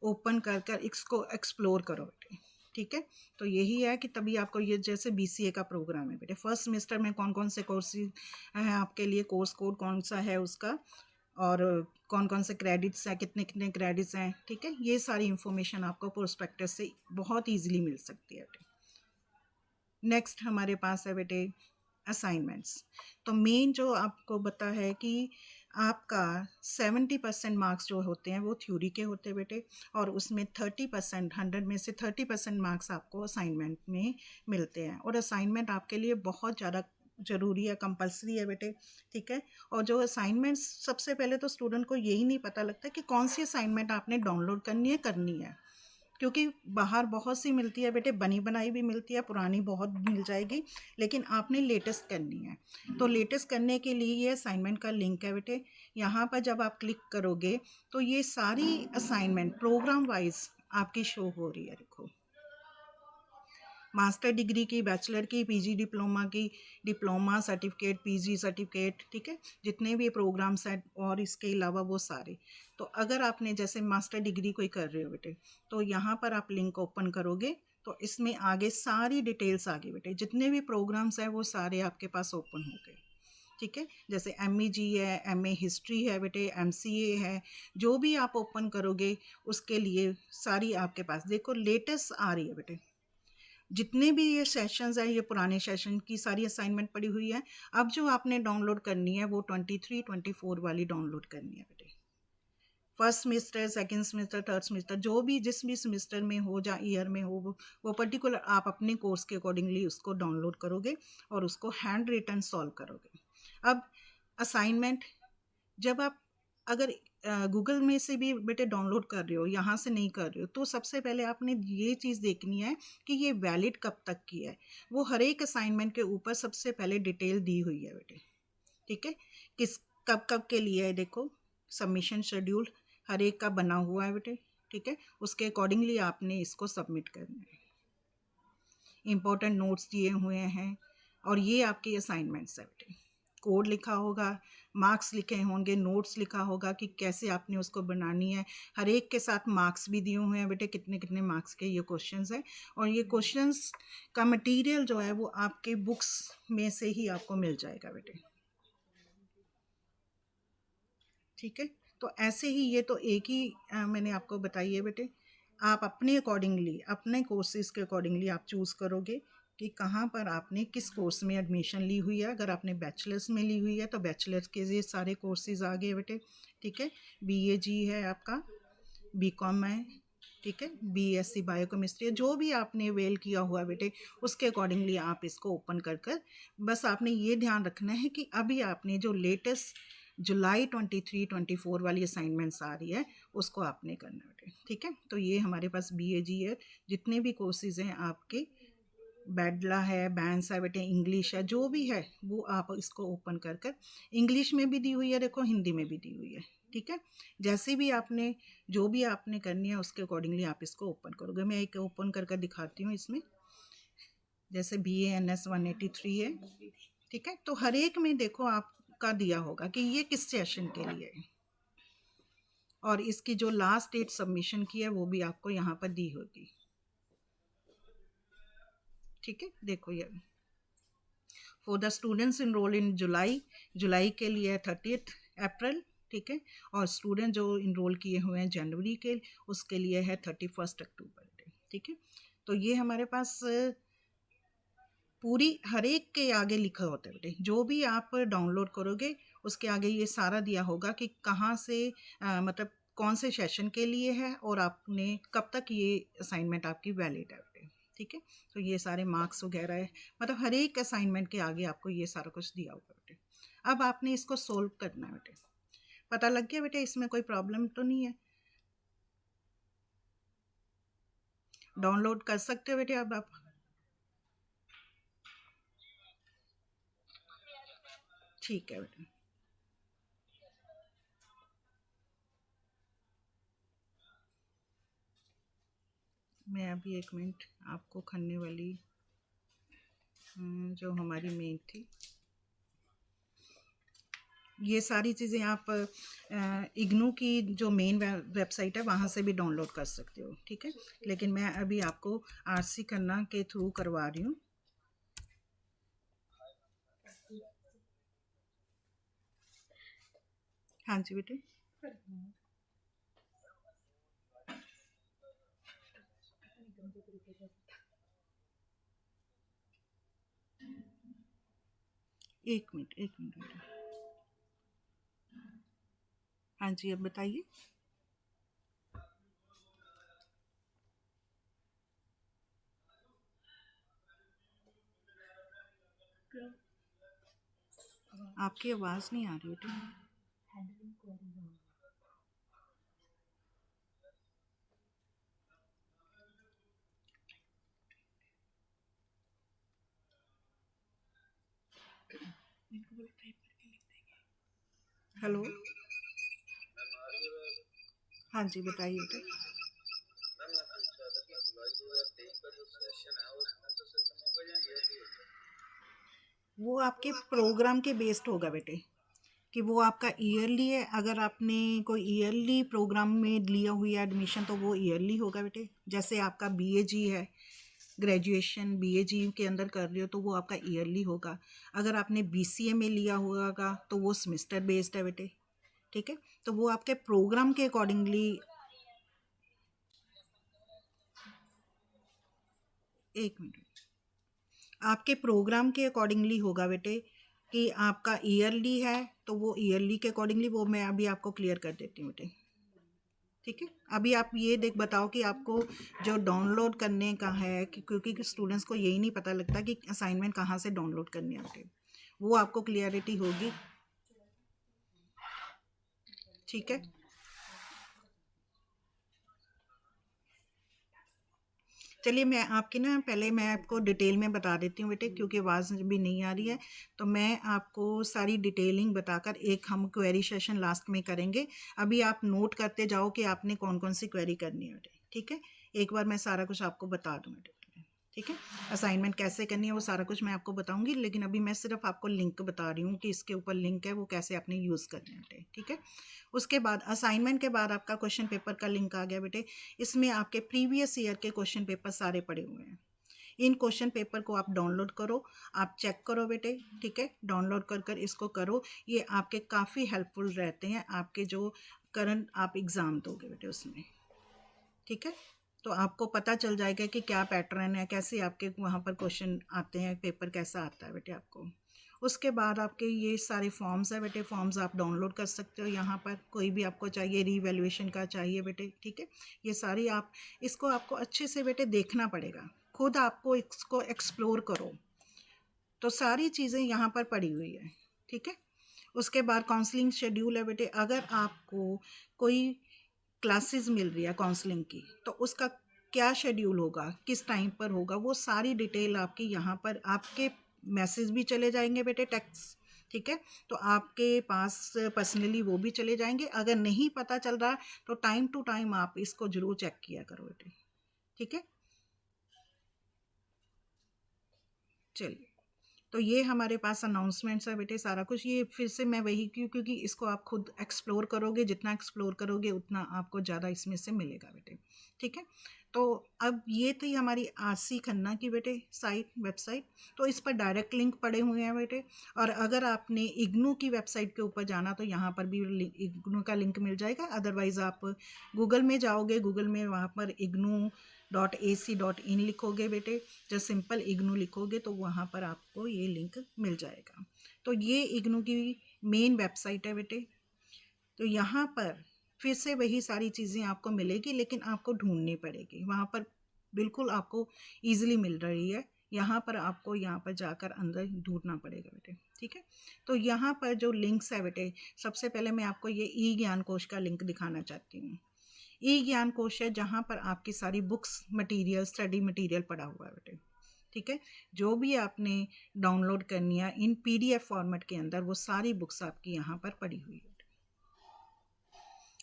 ओपन कर कर इसको एक्सप्लोर करो बेटे, ठीक है। तो यही है कि तभी आपको ये, जैसे BCA का प्रोग्राम है बेटे, फर्स्ट सेमेस्टर में कौन कौन से कोर्सेज हैं आपके लिए, कोर्स कोड कौन सा है उसका, और कौन कौन से क्रेडिट्स हैं, कितने कितने क्रेडिट्स हैं, ठीक है। ये सारी इंफॉर्मेशन आपको प्रोस्पेक्टस से बहुत ईजिली मिल सकती है बेटे। नेक्स्ट हमारे पास है बेटे असाइनमेंट्स। तो मेन जो आपको पता है कि आपका 70% मार्क्स जो होते हैं वो थ्योरी के होते हैं बेटे, और उसमें 30%, 100 में से 30% मार्क्स आपको असाइनमेंट में मिलते हैं। और असाइनमेंट आपके लिए बहुत ज़्यादा ज़रूरी है, कंपलसरी है बेटे, ठीक है। और जो असाइनमेंट्स, सबसे पहले तो स्टूडेंट को यही नहीं पता लगता कि कौन सी असाइनमेंट आपने डाउनलोड करनी है, क्योंकि बाहर बहुत सी मिलती है बेटे, बनी बनाई भी मिलती है, पुरानी बहुत मिल जाएगी, लेकिन आपने लेटेस्ट करनी है। तो लेटेस्ट करने के लिए ये असाइनमेंट का लिंक है बेटे। यहाँ पर जब आप क्लिक करोगे तो ये सारी असाइनमेंट प्रोग्राम वाइज आपकी शो हो रही है। देखो, मास्टर डिग्री की, बैचलर की, पीजी डिप्लोमा की, डिप्लोमा सर्टिफिकेट, पीजी सर्टिफिकेट, ठीक है, जितने भी प्रोग्राम्स हैं और इसके अलावा वो सारे। तो अगर आपने जैसे मास्टर डिग्री कोई कर रहे हो बेटे, तो यहाँ पर आप लिंक ओपन करोगे तो इसमें आगे सारी डिटेल्स आ गई बेटे, जितने भी प्रोग्राम्स हैं वो सारे आपके पास ओपन हो गए, ठीक है। जैसे MEG है, MA हिस्ट्री है बेटे, MCA है, जो भी आप ओपन करोगे उसके लिए सारी आपके पास देखो लेटेस्ट आ रही है बेटे। जितने भी ये सेशंस हैं, ये पुराने सेशन की सारी असाइनमेंट पड़ी हुई है। अब जो आपने डाउनलोड करनी है वो 23, 24 वाली डाउनलोड करनी है बेटे। First semester, second semester, third semester, जो भी जिस भी सेमेस्टर में हो या ईयर में हो, वो पर्टिकुलर आप अपने कोर्स के अकॉर्डिंगली उसको डाउनलोड करोगे और उसको हैंड रिटन सॉल्व करोगे। अब असाइनमेंट जब आप अगर गूगल में से भी बेटे डाउनलोड कर रहे हो, यहाँ से नहीं कर रहे हो, तो सबसे पहले आपने ये चीज़ देखनी है कि ये वैलिड कब तक की है। वो हर एक असाइनमेंट के ऊपर सबसे पहले डिटेल दी हुई है बेटे, ठीक है, किस कब कब के लिए है। देखो, सबमिशन शेड्यूल हर एक का बना हुआ है बेटे, ठीक है, उसके अकॉर्डिंगली आपने इसको सबमिट करना है। इम्पोर्टेंट नोट्स दिए हुए हैं और ये आपकी असाइनमेंट्स है बेटे। कोड लिखा होगा, मार्क्स लिखे होंगे, नोट्स लिखा होगा कि कैसे आपने उसको बनानी है। हर एक के साथ मार्क्स भी दिए हुए हैं बेटे, कितने कितने मार्क्स के ये क्वेश्चंस हैं। और ये क्वेश्चंस का मटेरियल जो है वो आपके बुक्स में से ही आपको मिल जाएगा बेटे, ठीक है। तो ऐसे ही ये तो एक ही मैंने आपको बताई है बेटे। आप अपने अकॉर्डिंगली, अपने कोर्सेज के अकॉर्डिंगली आप चूज़ करोगे कि कहाँ पर आपने किस कोर्स में एडमिशन ली हुई है। अगर आपने बैचलर्स में ली हुई है तो बैचलर्स के ये सारे कोर्सेज आ गए बेटे, ठीक है। BAG है आपका, BCom है, ठीक है, BSc बायोकेमिस्ट्री है, जो भी आपने वेल किया हुआ बेटे, उसके अकॉर्डिंगली आप इसको ओपन कर बस आपने ये ध्यान रखना है कि अभी आपने जो लेटेस्ट जुलाई 23, 24 वाली असाइनमेंट्स आ रही है उसको आपने करना बेटे, ठीक है। तो ये हमारे पास BAG है, जितने भी कोर्सेज हैं आपके, बैडला है, बैंस है बेटे, इंग्लिश है, जो भी है वो आप इसको ओपन कर इंग्लिश में भी दी हुई है, देखो हिंदी में भी दी हुई है, ठीक है। जैसे भी आपने जो भी आपने करनी है उसके अकॉर्डिंगली आप इसको ओपन करोगे। मैं एक ओपन कर दिखाती हूँ इसमें, जैसे BANS 183 है, ठीक है। तो हर एक में देखो आपका दिया होगा कि ये किस सेशन के लिए है, और इसकी जो लास्ट डेट सबमिशन की है वो भी आपको यहाँ पर दी होगी, ठीक है। देखो ये फॉर द स्टूडेंट्स इनरोल इन जुलाई के लिए 30 अप्रैल, ठीक है। और स्टूडेंट जो इनरोल किए हुए हैं जनवरी के, उसके लिए है 31 अक्टूबर, ठीक है। तो ये हमारे पास पूरी हर एक के आगे लिखा होता है बेटे, जो भी आप डाउनलोड करोगे उसके आगे ये सारा दिया होगा कि कहाँ से मतलब कौन से सेशन के लिए है और आपने कब तक ये असाइनमेंट आपकी वैलिड है बेटे, ठीक है। तो ये सारे मार्क्स वगैरह है, मतलब हर एक असाइनमेंट के आगे आपको ये सारा कुछ दिया होगा बेटे। अब आपने इसको सोल्व करना है बेटे। पता लग गया बेटे, इसमें कोई प्रॉब्लम तो नहीं है? डाउनलोड कर सकते हो बेटे अब आप। ठीक है बेटे, मैं अभी 1 मिनट आपको खन्ने वाली जो हमारी मेन थी, ये सारी चीज़ें आप इग्नू की जो मेन वेबसाइट है वहाँ से भी डाउनलोड कर सकते हो, ठीक है। लेकिन मैं अभी आपको RC खन्ना के थ्रू करवा रही हूँ। हाँ जी बेटे। एक मिनट बेटे। हाँ जी, अब बताइए। आपकी आवाज़ नहीं आ रही बेटे। हेलो। हाँ जी, बताइए बेटे। वो आपके प्रोग्राम के बेस्ड होगा बेटे, कि वो आपका ईयरली है। अगर आपने कोई ईयरली प्रोग्राम में लिया हुई है एडमिशन तो वो ईयरली होगा बेटे। जैसे आपका बीएजी है, ग्रेजुएशन बीएजी के अंदर कर रहे हो तो वो आपका ईयरली होगा। अगर आपने बीसीए में लिया होगा तो वो सेमेस्टर बेस्ड है बेटे, ठीक है। तो वो आपके प्रोग्राम के अकॉर्डिंगली, एक मिनट, आपके प्रोग्राम के अकॉर्डिंगली होगा बेटे कि आपका ईयरली है तो वो ईयरली के अकॉर्डिंगली, वो मैं अभी आपको क्लियर कर देती हूँ बेटे, ठीक है। अभी आप ये बताओ कि आपको जो डाउनलोड करने का है, क्योंकि स्टूडेंट्स को यही नहीं पता लगता कि असाइनमेंट कहाँ से डाउनलोड करनी है बेटे, वो आपको क्लियरिटी होगी, ठीक है। चलिए मैं आपकी ना पहले मैं आपको डिटेल में बता देती हूँ बेटे, क्योंकि आवाज़ भी नहीं आ रही है। तो मैं आपको सारी डिटेलिंग बताकर एक हम क्वेरी सेशन लास्ट में करेंगे। अभी आप नोट करते जाओ कि आपने कौन कौन सी क्वेरी करनी है बेटे, ठीक है। एक बार मैं सारा कुछ आपको बता दूँ बेटे, ठीक है। असाइनमेंट कैसे करनी है वो सारा कुछ मैं आपको बताऊंगी, लेकिन अभी मैं सिर्फ आपको लिंक बता रही हूँ कि इसके ऊपर लिंक है, वो कैसे आपने यूज़ करना है बेटे, ठीक है। उसके बाद असाइनमेंट के बाद आपका क्वेश्चन पेपर का लिंक आ गया बेटे। इसमें आपके प्रीवियस ईयर के क्वेश्चन पेपर सारे पड़े हुए हैं। इन क्वेश्चन पेपर को आप डाउनलोड करो, आप चेक करो बेटे, ठीक है। डाउनलोड कर इसको करो, ये आपके काफ़ी हेल्पफुल रहते हैं आपके जो करंट आप एग्ज़ाम दोगे बेटे उसमें, ठीक है। तो आपको पता चल जाएगा कि क्या पैटर्न है, कैसे आपके वहाँ पर क्वेश्चन आते हैं, पेपर कैसा आता है बेटे आपको। उसके बाद आपके ये सारे फॉर्म्स हैं बेटे, फॉर्म्स आप डाउनलोड कर सकते हो यहाँ पर, कोई भी आपको चाहिए, रीवैल्यूएशन का चाहिए बेटे, ठीक है। ये सारी आप इसको आपको अच्छे से बेटे देखना पड़ेगा, खुद आपको इसको एक्सप्लोर करो। तो सारी चीज़ें यहाँ पर पड़ी हुई है, ठीक है। उसके बाद काउंसलिंग शेड्यूल है बेटे। अगर आपको कोई क्लासेस मिल रही है काउंसलिंग की तो उसका क्या शेड्यूल होगा, किस टाइम पर होगा, वो सारी डिटेल आपकी यहाँ पर आपके मैसेज भी चले जाएंगे बेटे, टेक्स्ट, ठीक है। तो आपके पास पर्सनली वो भी चले जाएंगे। अगर नहीं पता चल रहा तो टाइम टू टाइम आप इसको ज़रूर चेक किया करो बेटे, ठीक है। चलिए, तो ये हमारे पास अनाउंसमेंट्स है बेटे, सारा कुछ। ये फिर से मैं वही क्योंकि इसको आप खुद एक्सप्लोर करोगे, जितना एक्सप्लोर करोगे उतना आपको ज़्यादा इसमें से मिलेगा बेटे, ठीक है। तो अब ये थी हमारी आरसी खन्ना की बेटे वेबसाइट। तो इस पर डायरेक्ट लिंक पड़े हुए हैं बेटे। और अगर आपने इग्नू की वेबसाइट के ऊपर जाना तो यहाँ पर भी इग्नू का लिंक मिल जाएगा। अदरवाइज़ आप गूगल में जाओगे, गूगल में वहाँ पर ignou.ac.in लिखोगे बेटे, जब सिंपल इग्नू लिखोगे तो वहाँ पर आपको ये लिंक मिल जाएगा। तो ये इग्नू की मेन वेबसाइट है बेटे। तो यहाँ पर फिर से वही सारी चीज़ें आपको मिलेगी, लेकिन आपको ढूंढनी पड़ेगी। वहाँ पर बिल्कुल आपको ईजिली मिल रही है, यहाँ पर आपको यहाँ पर जाकर अंदर ढूंढना पड़ेगा बेटे, ठीक है। तो यहाँ पर जो लिंक्स है बेटे, सबसे पहले मैं आपको ये ई ज्ञान कोश का लिंक दिखाना चाहती हूँ। ई ज्ञान कोश है जहाँ पर आपकी सारी बुक्स मटेरियल, स्टडी मटेरियल पड़ा हुआ है बेटे, ठीक है। जो भी आपने डाउनलोड करनी है इन पीडीएफ फॉर्मेट के अंदर, वो सारी बुक्स आपकी यहाँ पर पड़ी हुई है।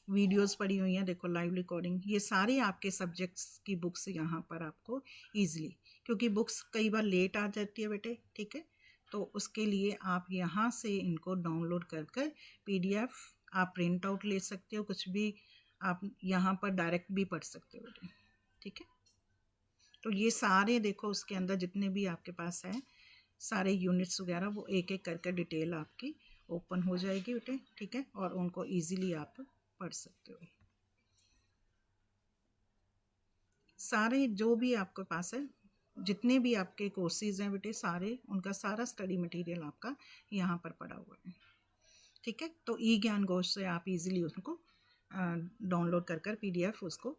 वीडियोस पड़ी हुई हैं, देखो लाइव रिकॉर्डिंग, ये सारे आपके सब्जेक्ट्स की बुक्स यहाँ पर आपको ईजिली, क्योंकि बुक्स कई बार लेट आ जाती है बेटे, ठीक है। तो उसके लिए आप यहाँ से इनको डाउनलोड कर पीडीएफ आप प्रिंट आउट ले सकते हो, कुछ भी आप यहाँ पर डायरेक्ट भी पढ़ सकते हो बेटे, ठीक है। तो ये सारे देखो उसके अंदर जितने भी आपके पास हैं सारे यूनिट्स वगैरह, वो एक एक करके डिटेल आपकी ओपन हो जाएगी बेटे, ठीक है, और उनको इजीली आप पढ़ सकते हो। सारे जो भी आपके पास है, जितने भी आपके कोर्सेज हैं बेटे, सारे उनका सारा स्टडी मटेरियल आपका यहाँ पर पड़ा हुआ है, ठीक है। तो ई ज्ञान कोश से आप इजीली उसको डाउनलोड कर PDF उसको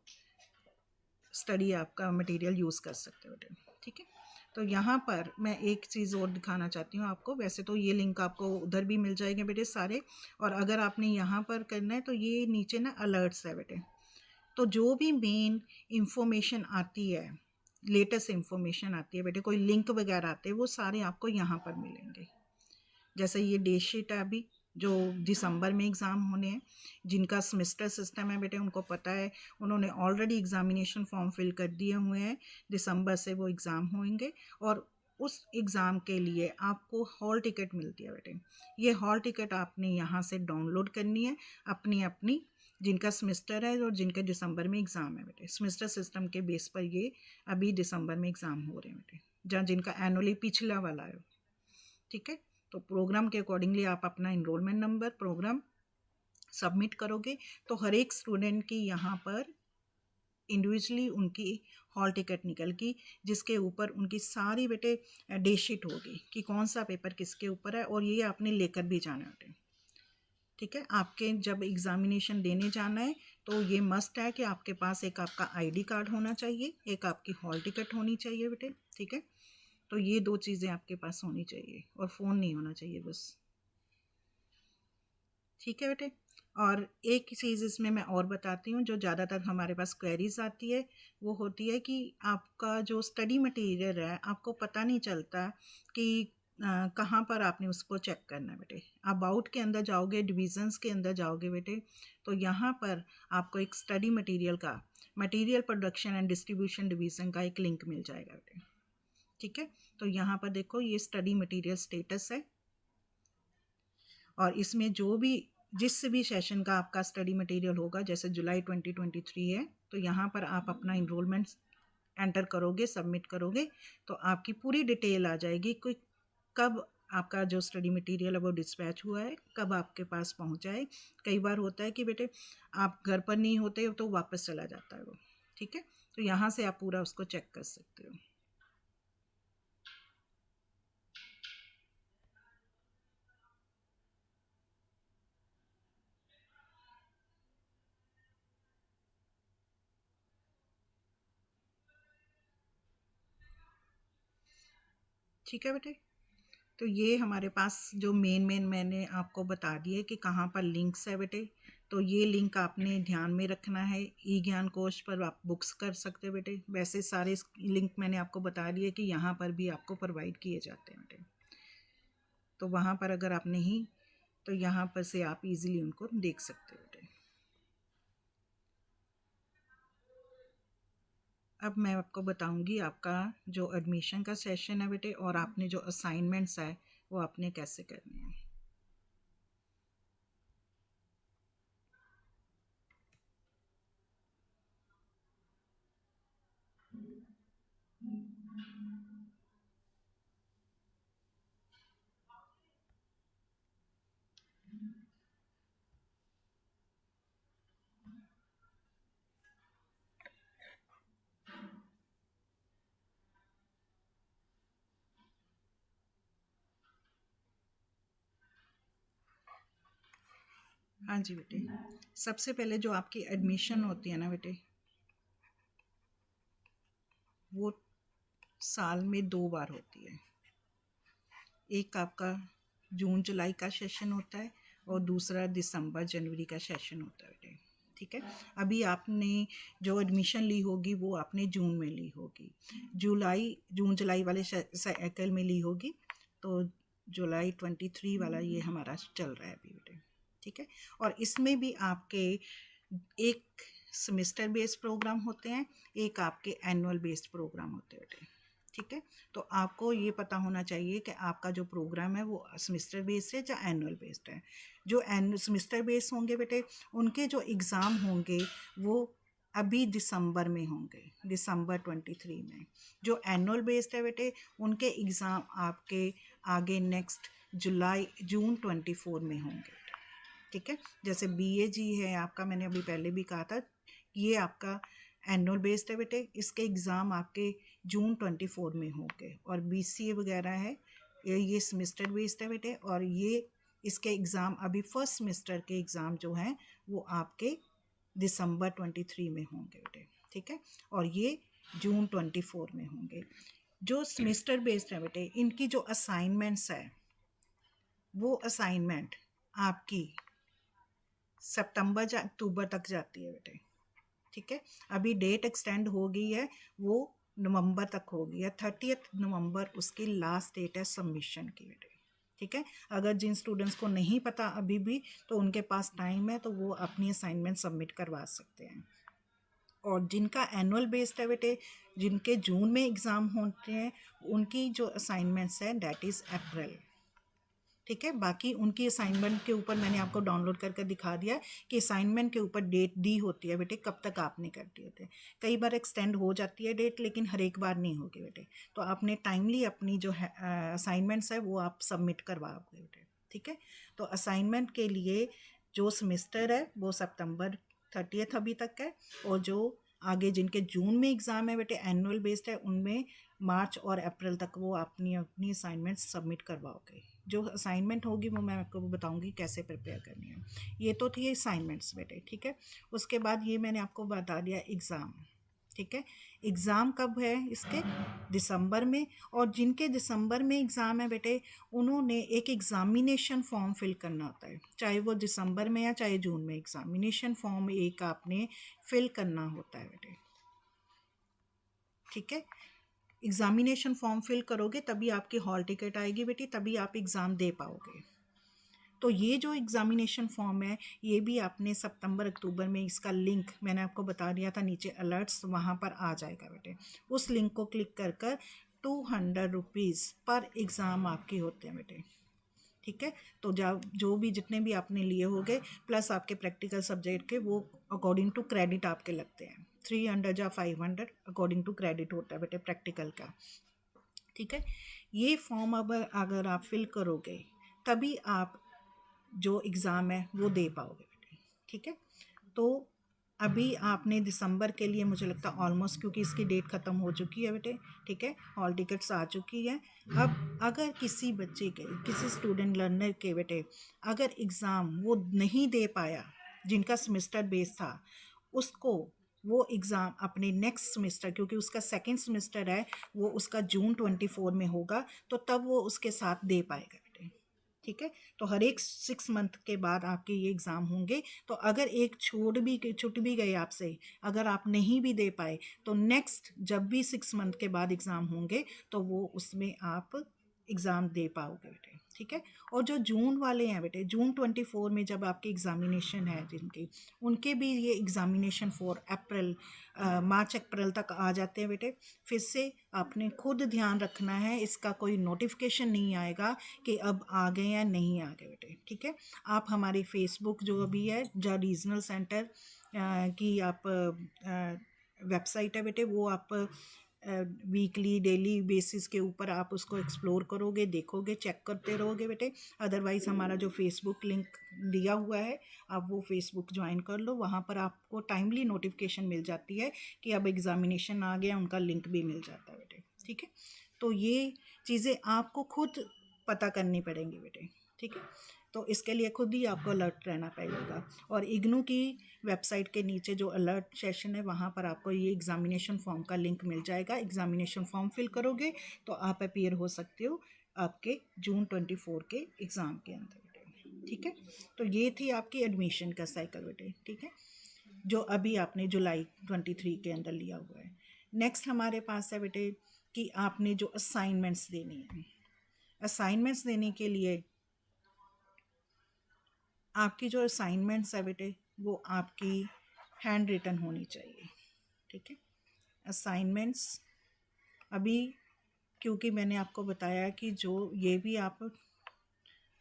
स्टडी आपका मटेरियल यूज़ कर सकते हो बेटे, ठीक है। तो यहाँ पर मैं एक चीज़ और दिखाना चाहती हूँ आपको। वैसे तो ये लिंक आपको उधर भी मिल जाएंगे बेटे सारे, और अगर आपने यहाँ पर करना है तो ये नीचे ना अलर्ट्स है बेटे। तो जो भी मेन इंफॉर्मेशन आती है, लेटेस्ट इंफॉर्मेशन आती है बेटे, कोई लिंक वगैरह आते हैं, वो सारे आपको यहाँ पर मिलेंगे। जैसे ये डेट शीट है अभी जो दिसंबर में एग्ज़ाम होने हैं, जिनका सेमेस्टर सिस्टम है बेटे उनको पता है, उन्होंने ऑलरेडी एग्ज़ामिनेशन फॉर्म फिल कर दिए हुए हैं, दिसंबर से वो एग्ज़ाम होंगे और उस एग्ज़ाम के लिए आपको हॉल टिकट मिलती है बेटे। ये हॉल टिकट आपने यहाँ से डाउनलोड करनी है अपनी अपनी, जिनका सेमेस्टर है और जिनके दिसंबर में एग्ज़ाम है बेटे। सेमेस्टर सिस्टम के बेस पर ये अभी दिसंबर में एग्ज़ाम हो रहे हैं बेटे, जहाँ जिनका एनुअली पिछला वाला है, ठीक है। तो प्रोग्राम के अकॉर्डिंगली आप अपना इनरोलमेंट नंबर प्रोग्राम सबमिट करोगे तो हर एक स्टूडेंट की यहाँ पर इंडिविजुअली उनकी हॉल टिकट निकल की, जिसके ऊपर उनकी सारी बेटे डेट शीट होगी कि कौन सा पेपर किसके ऊपर है, और ये आपने लेकर भी जाना है बेटे, ठीक है। आपके जब एग्ज़ामिनेशन देने जाना है तो ये मस्ट है कि आपके पास एक आपका ID कार्ड होना चाहिए, एक आपकी हॉल टिकट होनी चाहिए बेटे, ठीक है। तो ये 2 चीज़ें आपके पास होनी चाहिए, और फ़ोन नहीं होना चाहिए बस, ठीक है बेटे। और एक चीज़ इसमें मैं और बताती हूँ, जो ज़्यादातर हमारे पास क्वेरीज आती है वो होती है कि आपका जो स्टडी मटेरियल है आपको पता नहीं चलता कि कहाँ पर आपने उसको चेक करना है बेटे। अबाउट के अंदर जाओगे, डिविजन्स के अंदर जाओगे बेटे, तो यहाँ पर आपको एक स्टडी मटेरियल का material production and distribution division का एक लिंक मिल जाएगा बेटे, ठीक है। तो यहाँ पर देखो ये स्टडी मटेरियल स्टेटस है, और इसमें जो भी जिस भी सेशन का आपका स्टडी मटेरियल होगा, जैसे जुलाई 2023 है, तो यहाँ पर आप अपना इनरोलमेंट एंटर करोगे, सबमिट करोगे, तो आपकी पूरी डिटेल आ जाएगी कि कब आपका जो स्टडी मटेरियल है वो डिस्पैच हुआ है, कब आपके पास पहुँचा है। कई बार होता है कि बेटे आप घर पर नहीं होते तो वापस चला जाता है वो, ठीक है। तो यहाँ से आप पूरा उसको चेक कर सकते हो। ठीक है बेटे। तो ये हमारे पास जो मेन मैंने आपको बता दिए कि कहाँ पर लिंक्स है बेटे। तो ये लिंक आपने ध्यान में रखना है। ई ज्ञान कोश पर आप बुक्स कर सकते हो बेटे। वैसे सारे लिंक मैंने आपको बता दिए कि यहाँ पर भी आपको प्रोवाइड किए जाते हैं बेटे। तो वहाँ पर अगर आप नहीं, तो यहाँ पर से आप इजीली उनको देख सकते हो बेटे। अब मैं आपको बताऊंगी आपका जो एडमिशन का सेशन है बेटे, और आपने जो असाइनमेंट्स है वो आपने कैसे करने हैं। हाँ जी बेटे, सबसे पहले जो आपकी एडमिशन होती है ना बेटे, वो साल में 2 बार होती है। एक आपका जून जुलाई का सेशन होता है, और दूसरा दिसंबर जनवरी का सेशन होता है बेटे, ठीक है। अभी आपने जो एडमिशन ली होगी वो आपने जून में ली होगी, जून जुलाई वाले साइकिल में ली होगी। तो जुलाई 23 वाला ये हमारा चल रहा है अभी बेटे, ठीक है। और इसमें भी आपके एक सेमेस्टर बेस्ड प्रोग्राम होते हैं, एक आपके एनुअल बेस्ड प्रोग्राम होते हैं बेटे, ठीक है। तो आपको ये पता होना चाहिए कि आपका जो प्रोग्राम है वो सेमेस्टर बेस्ड है या एनुअल बेस्ड है। जो सेमेस्टर बेस्ड होंगे बेटे, उनके जो एग्ज़ाम होंगे वो अभी दिसंबर में होंगे, दिसंबर 23 में। जो एनुअल बेस्ड है बेटे, उनके एग्ज़ाम आपके आगे नेक्स्ट जून 24 में होंगे। ठीक है, जैसे BAG है आपका, मैंने अभी पहले भी कहा था, ये आपका एनुअल बेस्ड है बेटे, इसके एग्ज़ाम आपके जून 24 में होंगे। और BCA वगैरह है ये सेमेस्टर बेस्ड है बेटे, और ये इसके एग्ज़ाम अभी फर्स्ट सेमेस्टर के एग्ज़ाम जो हैं वो आपके दिसंबर 23 में होंगे बेटे। ठीक है, और ये जून 24 में होंगे। जो सेमेस्टर बेस्ड है बेटे, इनकी जो असाइनमेंट्स है वो असाइनमेंट आपकी सितंबर या अक्टूबर तक जाती है बेटे। ठीक है, अभी डेट एक्सटेंड हो गई है, वो नवंबर तक हो गई है। 30 नवंबर उसकी लास्ट डेट है सबमिशन की बेटे। ठीक है, अगर जिन स्टूडेंट्स को नहीं पता अभी भी, तो उनके पास टाइम है, तो वो अपनी असाइनमेंट सबमिट करवा सकते हैं। और जिनका एनुअल बेस्ड है बेटे, जिनके जून में एग्ज़ाम होते हैं, उनकी जो असाइनमेंट्स है डेट इज़ अप्रैल। ठीक है, बाकी उनकी असाइनमेंट के ऊपर मैंने आपको डाउनलोड करके दिखा दिया कि असाइनमेंट के ऊपर डेट दी होती है बेटे, कब तक आपने कर दिए होते हैं। कई बार एक्सटेंड हो जाती है डेट, लेकिन हर एक बार नहीं होगी बेटे। तो आपने टाइमली अपनी जो है असाइनमेंट्स है वो आप सबमिट करवाओगे बेटे। ठीक है, तो असाइनमेंट के लिए जो सेमेस्टर है वो सितंबर 30 अभी तक है, और जो आगे जिनके जून में एग्ज़ाम है बेटे एनुअल बेस्ड है, उनमें मार्च और अप्रैल तक वो अपनी अपनी असाइनमेंट्स सबमिट करवाओगे। जो असाइनमेंट होगी वो मैं आपको बताऊंगी कैसे प्रिपेयर करनी है। ये तो थी असाइनमेंट्स बेटे। ठीक है, उसके बाद ये मैंने आपको बता दिया एग्ज़ाम। ठीक है, एग्ज़ाम कब है इसके? दिसंबर में। और जिनके दिसंबर में एग्ज़ाम है बेटे, उन्होंने एक एग्ज़ामिनेशन फॉर्म फिल करना होता है, चाहे वो दिसंबर में या चाहे जून में। एग्ज़ामिनेशन फॉर्म एक आपने फिल करना होता है बेटे। ठीक है, एग्ज़ामिनेशन फॉर्म फिल करोगे तभी आपकी हॉल टिकट आएगी बेटी, तभी आप एग्ज़ाम दे पाओगे। तो ये जो एग्ज़ामिनेशन फॉर्म है, ये भी आपने सितंबर अक्टूबर में, इसका लिंक मैंने आपको बता दिया था नीचे अलर्ट्स, वहाँ पर आ जाएगा बेटे। उस लिंक को क्लिक कर कर 200 रुपीज़ पर एग्ज़ाम आपके होते हैं बेटे। ठीक है, तो जो भी जितने भी आपने लिए होंगे प्लस आपके प्रैक्टिकल सब्जेक्ट के, वो अकॉर्डिंग टू क्रेडिट आपके लगते हैं। 300 या 500 अकॉर्डिंग टू क्रेडिट होता है बेटे प्रैक्टिकल का। ठीक है, ये फॉर्म अब अगर आप फिल करोगे तभी आप जो एग्ज़ाम है वो दे पाओगे बेटे। ठीक है, तो अभी आपने दिसंबर के लिए मुझे लगता है ऑलमोस्ट, क्योंकि इसकी डेट ख़त्म हो चुकी है बेटे। ठीक है, हॉल टिकट्स आ चुकी है। अब अगर किसी बच्चे के, किसी स्टूडेंट लर्नर के बेटे अगर एग्ज़ाम वो नहीं दे पाया, जिनका सेमेस्टर बेस था, उसको वो एग्ज़ाम अपने नेक्स्ट सेमेस्टर, क्योंकि उसका सेकंड सेमेस्टर है, वो उसका जून 24 में होगा, तो तब वो उसके साथ दे पाएगा बेटे। ठीक है, तो हर एक 6 मंथ के बाद आपके ये एग्ज़ाम होंगे। तो अगर एक छूट भी गए आपसे, अगर आप नहीं भी दे पाए, तो नेक्स्ट जब भी 6 मंथ के बाद एग्ज़ाम होंगे तो वो उसमें आप एग्ज़ाम दे पाओगे बेटे। ठीक है, और जो जून वाले हैं बेटे, जून 24 में जब आपकी एग्ज़ामिनेशन है जिनकी, उनके भी ये एग्ज़ामिनेशन फॉर अप्रैल, मार्च अप्रैल तक आ जाते हैं बेटे। फिर से आपने खुद ध्यान रखना है, इसका कोई नोटिफिकेशन नहीं आएगा कि अब आ गए या नहीं आ गए बेटे। ठीक है, आप हमारी फेसबुक जो अभी है, जो रीजनल सेंटर की आप वेबसाइट है बेटे, वो आप वीकली डेली बेसिस के ऊपर आप उसको एक्सप्लोर करोगे, देखोगे, चेक करते रहोगे बेटे। अदरवाइज़ हमारा जो फेसबुक लिंक दिया हुआ है, आप वो फेसबुक ज्वाइन कर लो, वहाँ पर आपको टाइमली नोटिफिकेशन मिल जाती है कि अब एग्ज़ामिनेशन आ गया, उनका लिंक भी मिल जाता है बेटे। ठीक है, तो ये चीज़ें आपको खुद पता करनी पड़ेंगी बेटे। ठीक है, तो इसके लिए खुद ही आपको अलर्ट रहना पड़ेगा। और इग्नू की वेबसाइट के नीचे जो अलर्ट सेशन है, वहाँ पर आपको ये एग्ज़ामिनेशन फॉर्म का लिंक मिल जाएगा। एग्ज़ामिनेशन फॉर्म फिल करोगे तो आप अपीयर हो सकते हो आपके जून 24 के एग्ज़ाम के अंदर बेटे। ठीक है, तो ये थी आपकी एडमिशन का साइकिल बेटे। ठीक है, जो अभी आपने जुलाई 23 के अंदर लिया हुआ है। नेक्स्ट हमारे पास है बेटे कि आपने जो असाइनमेंट्स देनी है, असाइनमेंट्स देने के लिए आपकी जो असाइनमेंट्स है बेटे, वो आपकी हैंड रिटन होनी चाहिए। ठीक है, असाइनमेंट्स अभी, क्योंकि मैंने आपको बताया कि जो ये भी आप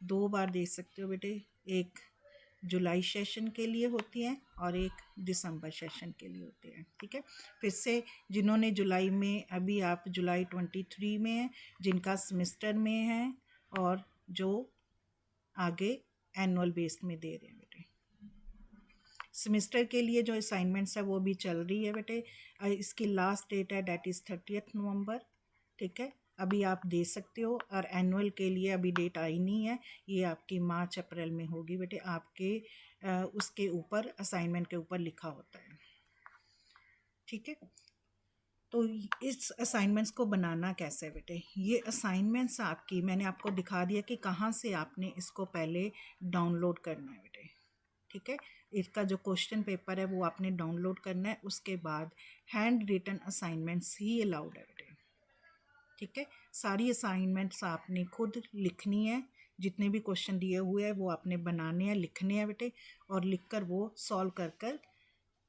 2 बार दे सकते हो बेटे, एक जुलाई सेशन के लिए होती हैं और एक दिसंबर सेशन के लिए होती है। ठीक है, फिर से जिन्होंने जुलाई में, अभी आप जुलाई 23 में हैं, जिनका सेमेस्टर में है, और जो आगे एनुअल बेस में दे रहे हैं बेटे। सेमेस्टर के लिए जो असाइनमेंट्स है वो भी चल रही है बेटे। इसकी लास्ट डेट है डेट इज़ 30 नवंबर, ठीक है। अभी आप दे सकते हो। और एनुअल के लिए अभी डेट आई नहीं है, ये आपकी मार्च अप्रैल में होगी बेटे। आपके उसके ऊपर असाइनमेंट के ऊपर लिखा होता है, ठीक है। तो इस असाइनमेंट्स को बनाना कैसे है बेटे? ये असाइनमेंट्स आपकी मैंने आपको दिखा दिया कि कहाँ से आपने इसको पहले डाउनलोड करना है बेटे, ठीक है। इसका जो क्वेश्चन पेपर है वो आपने डाउनलोड करना है। उसके बाद हैंड रिटन असाइनमेंट्स ही अलाउड है बेटे, ठीक है। सारी असाइनमेंट्स आपने खुद लिखनी है। जितने भी क्वेश्चन दिए हुए हैं वो आपने बनाने हैं, लिखने हैं बेटे, और लिखकर वो सॉल्व कर कर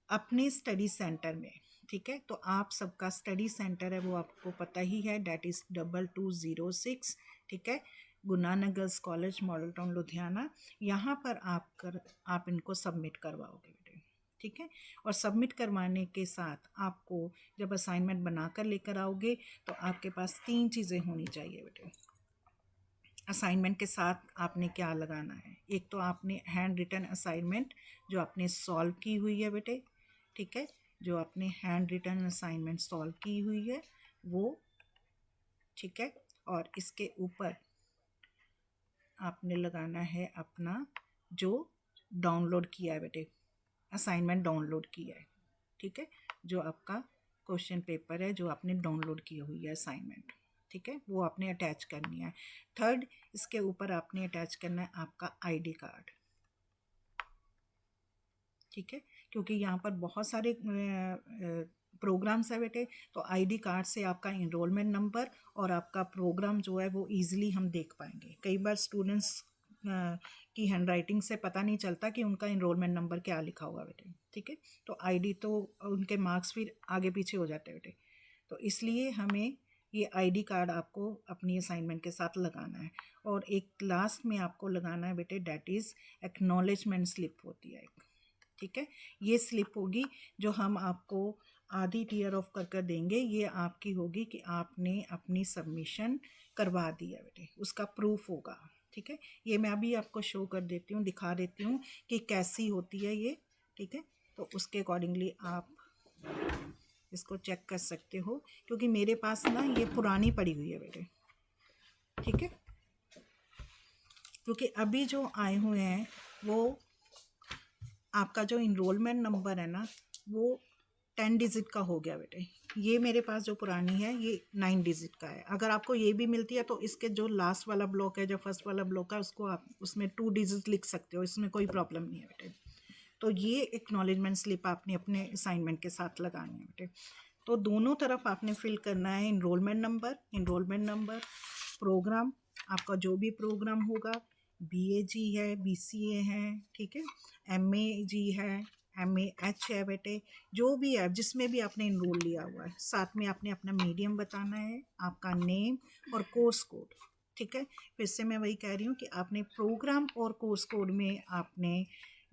अपने स्टडी सेंटर में, ठीक है। तो आप सबका स्टडी सेंटर है वो आपको पता ही है, डेट इज़ 2206, ठीक है। Guru Nanak girls college, model town, Ludhiana. यहाँ पर आप इनको सबमिट करवाओगे बेटे, ठीक है। और सबमिट करवाने के साथ आपको जब असाइनमेंट बनाकर लेकर आओगे तो आपके पास 3 चीज़ें होनी चाहिए बेटे। असाइनमेंट के साथ आपने क्या लगाना है? एक तो आपने हैंड रिटन असाइनमेंट जो आपने सॉल्व की हुई है बेटे, ठीक है। जो आपने हैंड रिटन असाइनमेंट सॉल्व की हुई है वो, ठीक है। और इसके ऊपर आपने लगाना है अपना जो डाउनलोड किया है बेटे, असाइनमेंट डाउनलोड किया है, ठीक है। जो आपका क्वेश्चन पेपर है जो आपने डाउनलोड की हुई है असाइनमेंट, ठीक है, वो आपने अटैच करनी है। थर्ड, इसके ऊपर आपने अटैच करना है आपका आईडी कार्ड, ठीक है। क्योंकि यहाँ पर बहुत सारे प्रोग्राम्स है बेटे, तो आईडी कार्ड से आपका इनरोलमेंट नंबर और आपका प्रोग्राम जो है वो इजीली हम देख पाएंगे। कई बार स्टूडेंट्स की हैंडराइटिंग से पता नहीं चलता कि उनका इनरोलमेंट नंबर क्या लिखा हुआ बेटे, ठीक है। तो आईडी तो उनके मार्क्स फिर आगे पीछे हो जाते हैं बेटे, तो इसलिए हमें ये आईडी कार्ड आपको अपनी असाइनमेंट के साथ लगाना है। और एक लास्ट में आपको लगाना है बेटे, डेट इज़ एक्नॉलेजमेंट स्लिप होती है एक, ठीक है। ये स्लिप होगी जो हम आपको आधी टीयर ऑफ कर देंगे। ये आपकी होगी कि आपने अपनी सबमिशन करवा दी है बेटे, उसका प्रूफ होगा, ठीक है। ये मैं अभी आपको शो कर देती हूँ, दिखा देती हूँ कि कैसी होती है ये, ठीक है। तो उसके अकॉर्डिंगली आप इसको चेक कर सकते हो, क्योंकि मेरे पास ना ये पुरानी पड़ी हुई है बेटे, ठीक है। क्योंकि अभी जो आए हुए हैं वो आपका जो इनरोलमेंट नंबर है ना वो 10 डिजिट का हो गया बेटे। ये मेरे पास जो पुरानी है ये 9 डिजिट का है। अगर आपको ये भी मिलती है तो इसके जो लास्ट वाला ब्लॉक है, जो फर्स्ट वाला ब्लॉक है, उसको आप उसमें 2 डिजिट लिख सकते हो, इसमें कोई प्रॉब्लम नहीं है बेटे। तो ये एक्नॉलेजमेंट स्लिप आपने अपने असाइनमेंट के साथ लगानी है बेटे। तो दोनों तरफ आपने फिल करना है इनरोलमेंट नंबर, प्रोग्राम, आपका जो भी प्रोग्राम होगा, BAG है, BCA है, ठीक है, MAG है, MAH है बेटे, जो भी है जिसमें भी आपने इनरोल लिया हुआ है। साथ में आपने अपना मीडियम बताना है, आपका नेम और कोर्स कोड, ठीक है। फिर से मैं वही कह रही हूँ कि आपने प्रोग्राम और कोर्स कोड में आपने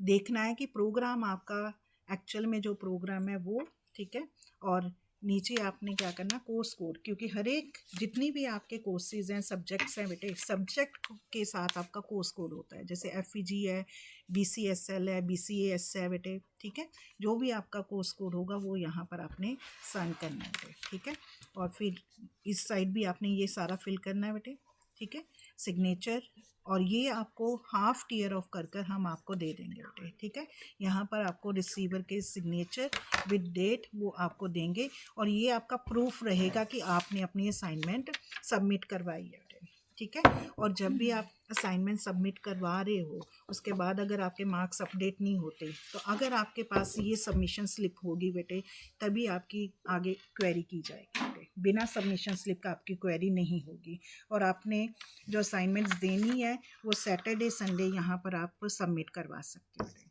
देखना है कि प्रोग्राम आपका एक्चुअल में जो प्रोग्राम है वो, ठीक है। और नीचे आपने क्या करना, कोर्स कोड, क्योंकि हर एक जितनी भी आपके कोर्सेज हैं, सब्जेक्ट्स हैं बेटे, सब्जेक्ट के साथ आपका कोर्स कोड होता है। जैसे FEG है, BCSL है, BCAS है बेटे, ठीक है। जो भी आपका कोर्स कोड होगा वो यहाँ पर आपने साइन करना है बेटे, ठीक है। और फिर इस साइड भी आपने ये सारा फिल करना है बेटे, ठीक है, सिग्नेचर। और ये आपको हाफ टीयर ऑफ कर हम आपको दे देंगे बेटे, ठीक है। यहाँ पर आपको रिसीवर के सिग्नेचर विद डेट वो आपको देंगे, और ये आपका प्रूफ रहेगा कि आपने अपनी असाइनमेंट सबमिट करवाई है बेटे, ठीक है। और जब भी आप असाइनमेंट सबमिट करवा रहे हो उसके बाद अगर आपके मार्क्स अपडेट नहीं होते, तो अगर आपके पास ये सबमिशन स्लिप होगी बेटे तभी आपकी आगे क्वेरी की जाएगी बेटे। बिना सबमिशन स्लिप का आपकी क्वेरी नहीं होगी। और आपने जो असाइनमेंट्स देनी है वो सैटरडे संडे यहाँ पर आप सबमिट करवा सकते हो बेटे,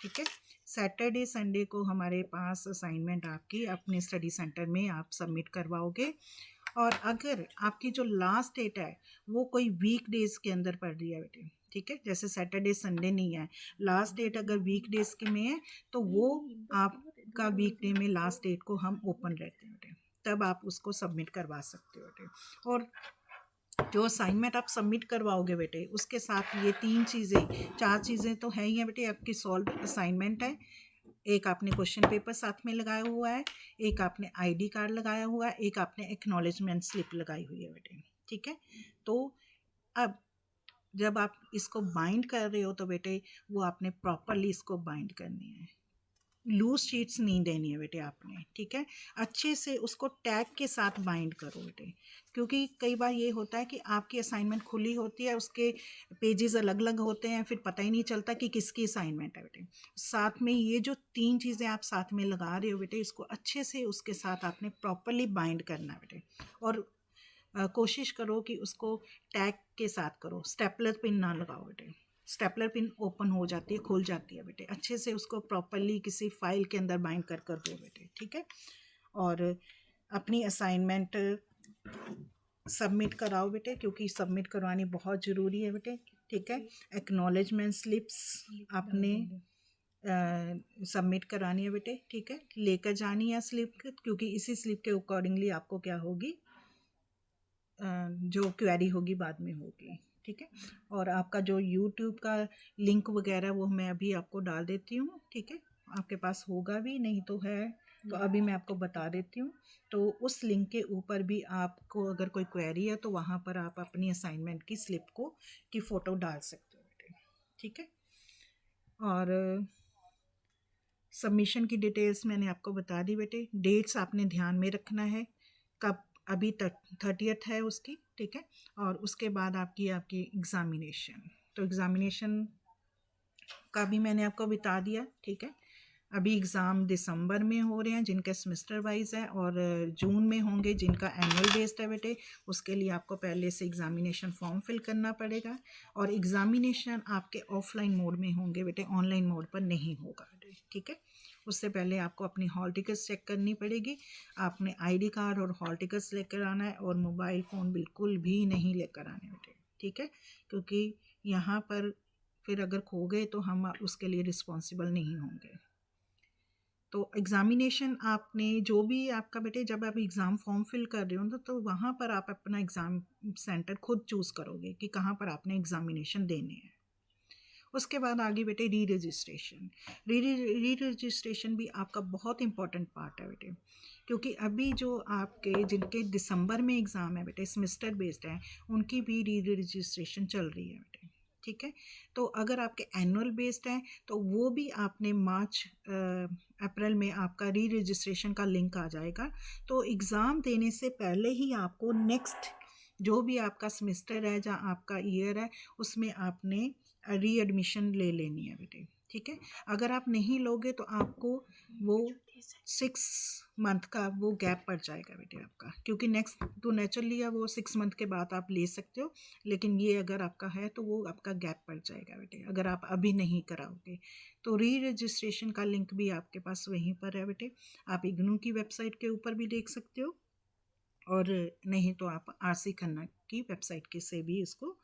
ठीक है। सैटरडे संडे को हमारे पास असाइनमेंट आपकी अपने स्टडी सेंटर में आप सबमिट करवाओगे। और अगर आपकी जो लास्ट डेट है वो कोई वीक डेज़ के अंदर पड़ रही है बेटे, ठीक है, जैसे सैटरडे संडे नहीं है, लास्ट डेट अगर वीक डेज़ के में है तो वो आपका वीक डे में लास्ट डेट को हम ओपन रहते हैं बेटे, तब आप उसको सबमिट करवा सकते हो बेटे। और जो असाइनमेंट आप सबमिट करवाओगे बेटे उसके साथ ये 3 चीज़ें 4 चीज़ें तो है ही हैं बेटे। आपकी सॉल्व असाइनमेंट है, एक आपने क्वेश्चन पेपर साथ में लगाया हुआ है, एक आपने आईडी कार्ड लगाया हुआ है, एक आपने एक्नॉलेजमेंट स्लिप लगाई हुई है बेटे, ठीक है। तो अब जब आप इसको बाइंड कर रहे हो तो बेटे वो आपने प्रॉपरली इसको बाइंड करनी है, लूज शीट्स नहीं देनी है बेटे आपने, ठीक है। अच्छे से उसको टैग के साथ बाइंड करो बेटे, क्योंकि कई बार ये होता है कि आपकी असाइनमेंट खुली होती है, उसके पेजेस अलग अलग होते हैं, फिर पता ही नहीं चलता कि किसकी असाइनमेंट है बेटे। साथ में ये जो 3 चीज़ें आप साथ में लगा रहे हो बेटे, इसको अच्छे से उसके साथ आपने प्रॉपरली बाइंड करना है बेटे। और कोशिश करो कि उसको टैग के साथ करो, स्टेपलर पिन ना लगाओ बेटे। स्टेपलर पिन ओपन हो जाती है, खुल जाती है बेटे। अच्छे से उसको प्रॉपरली किसी फाइल के अंदर बाइंड कर दो बेटे, ठीक है। और अपनी असाइनमेंट सबमिट कराओ बेटे, क्योंकि सबमिट करवानी बहुत ज़रूरी है बेटे, ठीक है। एक्नॉलेजमेंट स्लिप्स आपने सबमिट करानी है बेटे, ठीक है। लेकर जानी है स्लिप, क्योंकि इसी स्लिप के अकॉर्डिंगली आपको क्या होगी, जो क्वेरी होगी बाद में होगी, ठीक है। और आपका जो यूट्यूब का लिंक वगैरह वो मैं अभी आपको डाल देती हूँ, ठीक है। आपके पास होगा भी, नहीं तो है तो अभी मैं आपको बता देती हूँ। तो उस लिंक के ऊपर भी आपको अगर कोई क्वेरी है तो वहाँ पर आप अपनी असाइनमेंट की स्लिप की फ़ोटो डाल सकते हो बेटे, ठीक है। और सबमिशन की डिटेल्स मैंने आपको बता दी बेटे। डेट्स आपने ध्यान में रखना है, कब, अभी तक 30th है उसकी, ठीक है। और उसके बाद आपकी एग्ज़ामिनेशन, तो एग्ज़ामिनेशन का भी मैंने आपको बता दिया, ठीक है। अभी एग्ज़ाम दिसंबर में हो रहे हैं जिनके सेमेस्टर वाइज है, और जून में होंगे जिनका एनुअल बेस्ड है बेटे। उसके लिए आपको पहले से एग्ज़ामिनेशन फॉर्म फिल करना पड़ेगा, और एग्ज़ामिनेशन आपके ऑफलाइन मोड में होंगे बेटे, ऑनलाइन मोड पर नहीं होगा बेटे, ठीक है। उससे पहले आपको अपनी हॉल टिकट्स चेक करनी पड़ेगी। आपने आईडी कार्ड और हॉल टिकट्स लेकर आना है, और मोबाइल फ़ोन बिल्कुल भी नहीं लेकर आने बेटे, ठीक है। क्योंकि यहाँ पर फिर अगर खो गए तो हम उसके लिए रिस्पॉन्सिबल नहीं होंगे। तो एग्ज़ामिनेशन आपने जो भी आपका बेटे, जब आप एग्ज़ाम फॉर्म फिल कर रहे हो तो वहाँ पर आप अपना एग्ज़ाम सेंटर खुद चूज़ करोगे कि कहाँ पर आपने एग्ज़ामिनेशन देने हैं। उसके बाद आगे बेटे री रजिस्ट्रेशन। री रजिस्ट्रेशन भी आपका बहुत इंपॉर्टेंट पार्ट है बेटे, क्योंकि अभी जो आपके जिनके दिसंबर में एग्ज़ाम है बेटे, सेमेस्टर बेस्ड है, उनकी भी री रजिस्ट्रेशन चल रही है बेटे, ठीक है। तो अगर आपके एनुअल बेस्ड है तो वो भी आपने मार्च अप्रैल में आपका री रजिस्ट्रेशन का लिंक आ जाएगा। तो एग्ज़ाम देने से पहले ही आपको नेक्स्ट जो भी आपका सेमेस्टर है, जहाँ आपका ईयर है, उसमें आपने री एडमिशन ले लेनी है बेटे, ठीक है। अगर आप नहीं लोगे तो आपको वो 6 मंथ का वो गैप पड़ जाएगा बेटे आपका, क्योंकि नेक्स्ट तो नेचुरली है वो 6 मंथ के बाद आप ले सकते हो, लेकिन ये अगर आपका है तो वो आपका गैप पड़ जाएगा बेटे अगर आप अभी नहीं कराओगे। तो री रजिस्ट्रेशन का लिंक भी आपके पास वहीं पर है बेटे, आप इग्नू की वेबसाइट के ऊपर भी देख सकते हो, और नहीं तो आप आरसी खन्ना की वेबसाइट के से भी इसको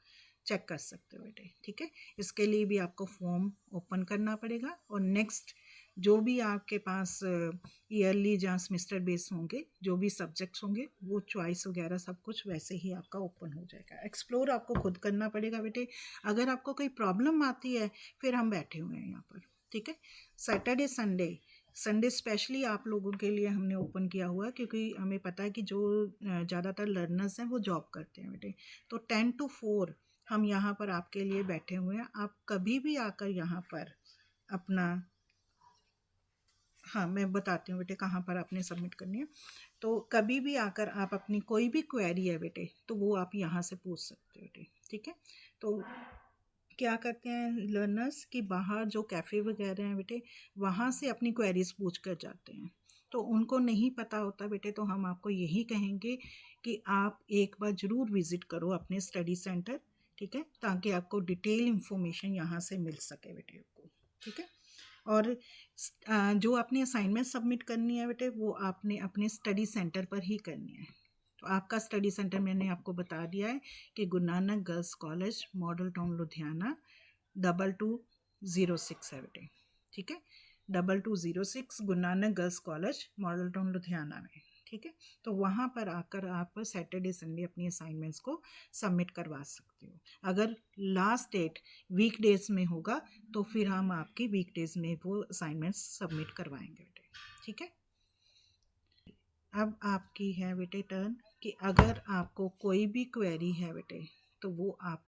चेक कर सकते हो बेटे, ठीक है। इसके लिए भी आपको फॉर्म ओपन करना पड़ेगा, और नेक्स्ट जो भी आपके पास ईयरली जहाँ सेमेस्टर बेस होंगे, जो भी सब्जेक्ट्स होंगे, वो चॉइस वगैरह सब कुछ वैसे ही आपका ओपन हो जाएगा। एक्सप्लोर आपको खुद करना पड़ेगा बेटे। अगर आपको कोई प्रॉब्लम आती है फिर हम बैठे हुए हैं यहाँ पर, ठीक है। सैटरडे संडे स्पेशली आप लोगों के लिए हमने ओपन किया हुआ है, क्योंकि हमें पता है कि जो ज़्यादातर लर्नर्स हैं वो जॉब करते हैं बेटे। तो 10 to 4 हम यहाँ पर आपके लिए बैठे हुए हैं। आप कभी भी आकर यहाँ पर अपना, हाँ मैं बताती हूँ बेटे कहाँ पर आपने सबमिट करनी है। तो कभी भी आकर आप अपनी कोई भी क्वेरी है बेटे तो वो आप यहाँ से पूछ सकते हो बेटे, ठीक है। तो क्या करते हैं लर्नर्स कि बाहर जो कैफ़े वगैरह हैं बेटे, वहाँ से अपनी क्वेरीज पूछ कर जाते हैं, तो उनको नहीं पता होता बेटे। तो हम आपको यही कहेंगे कि आप एक बार ज़रूर विज़िट करो अपने स्टडी सेंटर, ठीक है, ताकि आपको डिटेल इन्फॉर्मेशन यहाँ से मिल सके बेटे आपको, ठीक है। और जो आपने असाइनमेंट सबमिट करनी है बेटे वो आपने अपने स्टडी सेंटर पर ही करनी है। तो आपका स्टडी सेंटर मैंने आपको बता दिया है कि Guru Nanak girls college, model town Ludhiana, 2206 है बेटे, ठीक है। 2206 Guru Nanak girls college, model town Ludhiana में, ठीक है। तो वहाँ पर आकर आप सैटरडे संडे अपनी असाइनमेंट्स को सबमिट करवा सकते हो। अगर लास्ट डेट वीकडेज में होगा तो फिर हम आपकी वीकडेज में वो असाइनमेंट्स सबमिट करवाएंगे बेटे, ठीक है। अब आपकी है बेटे टर्न कि अगर आपको कोई भी क्वेरी है बेटे तो वो आप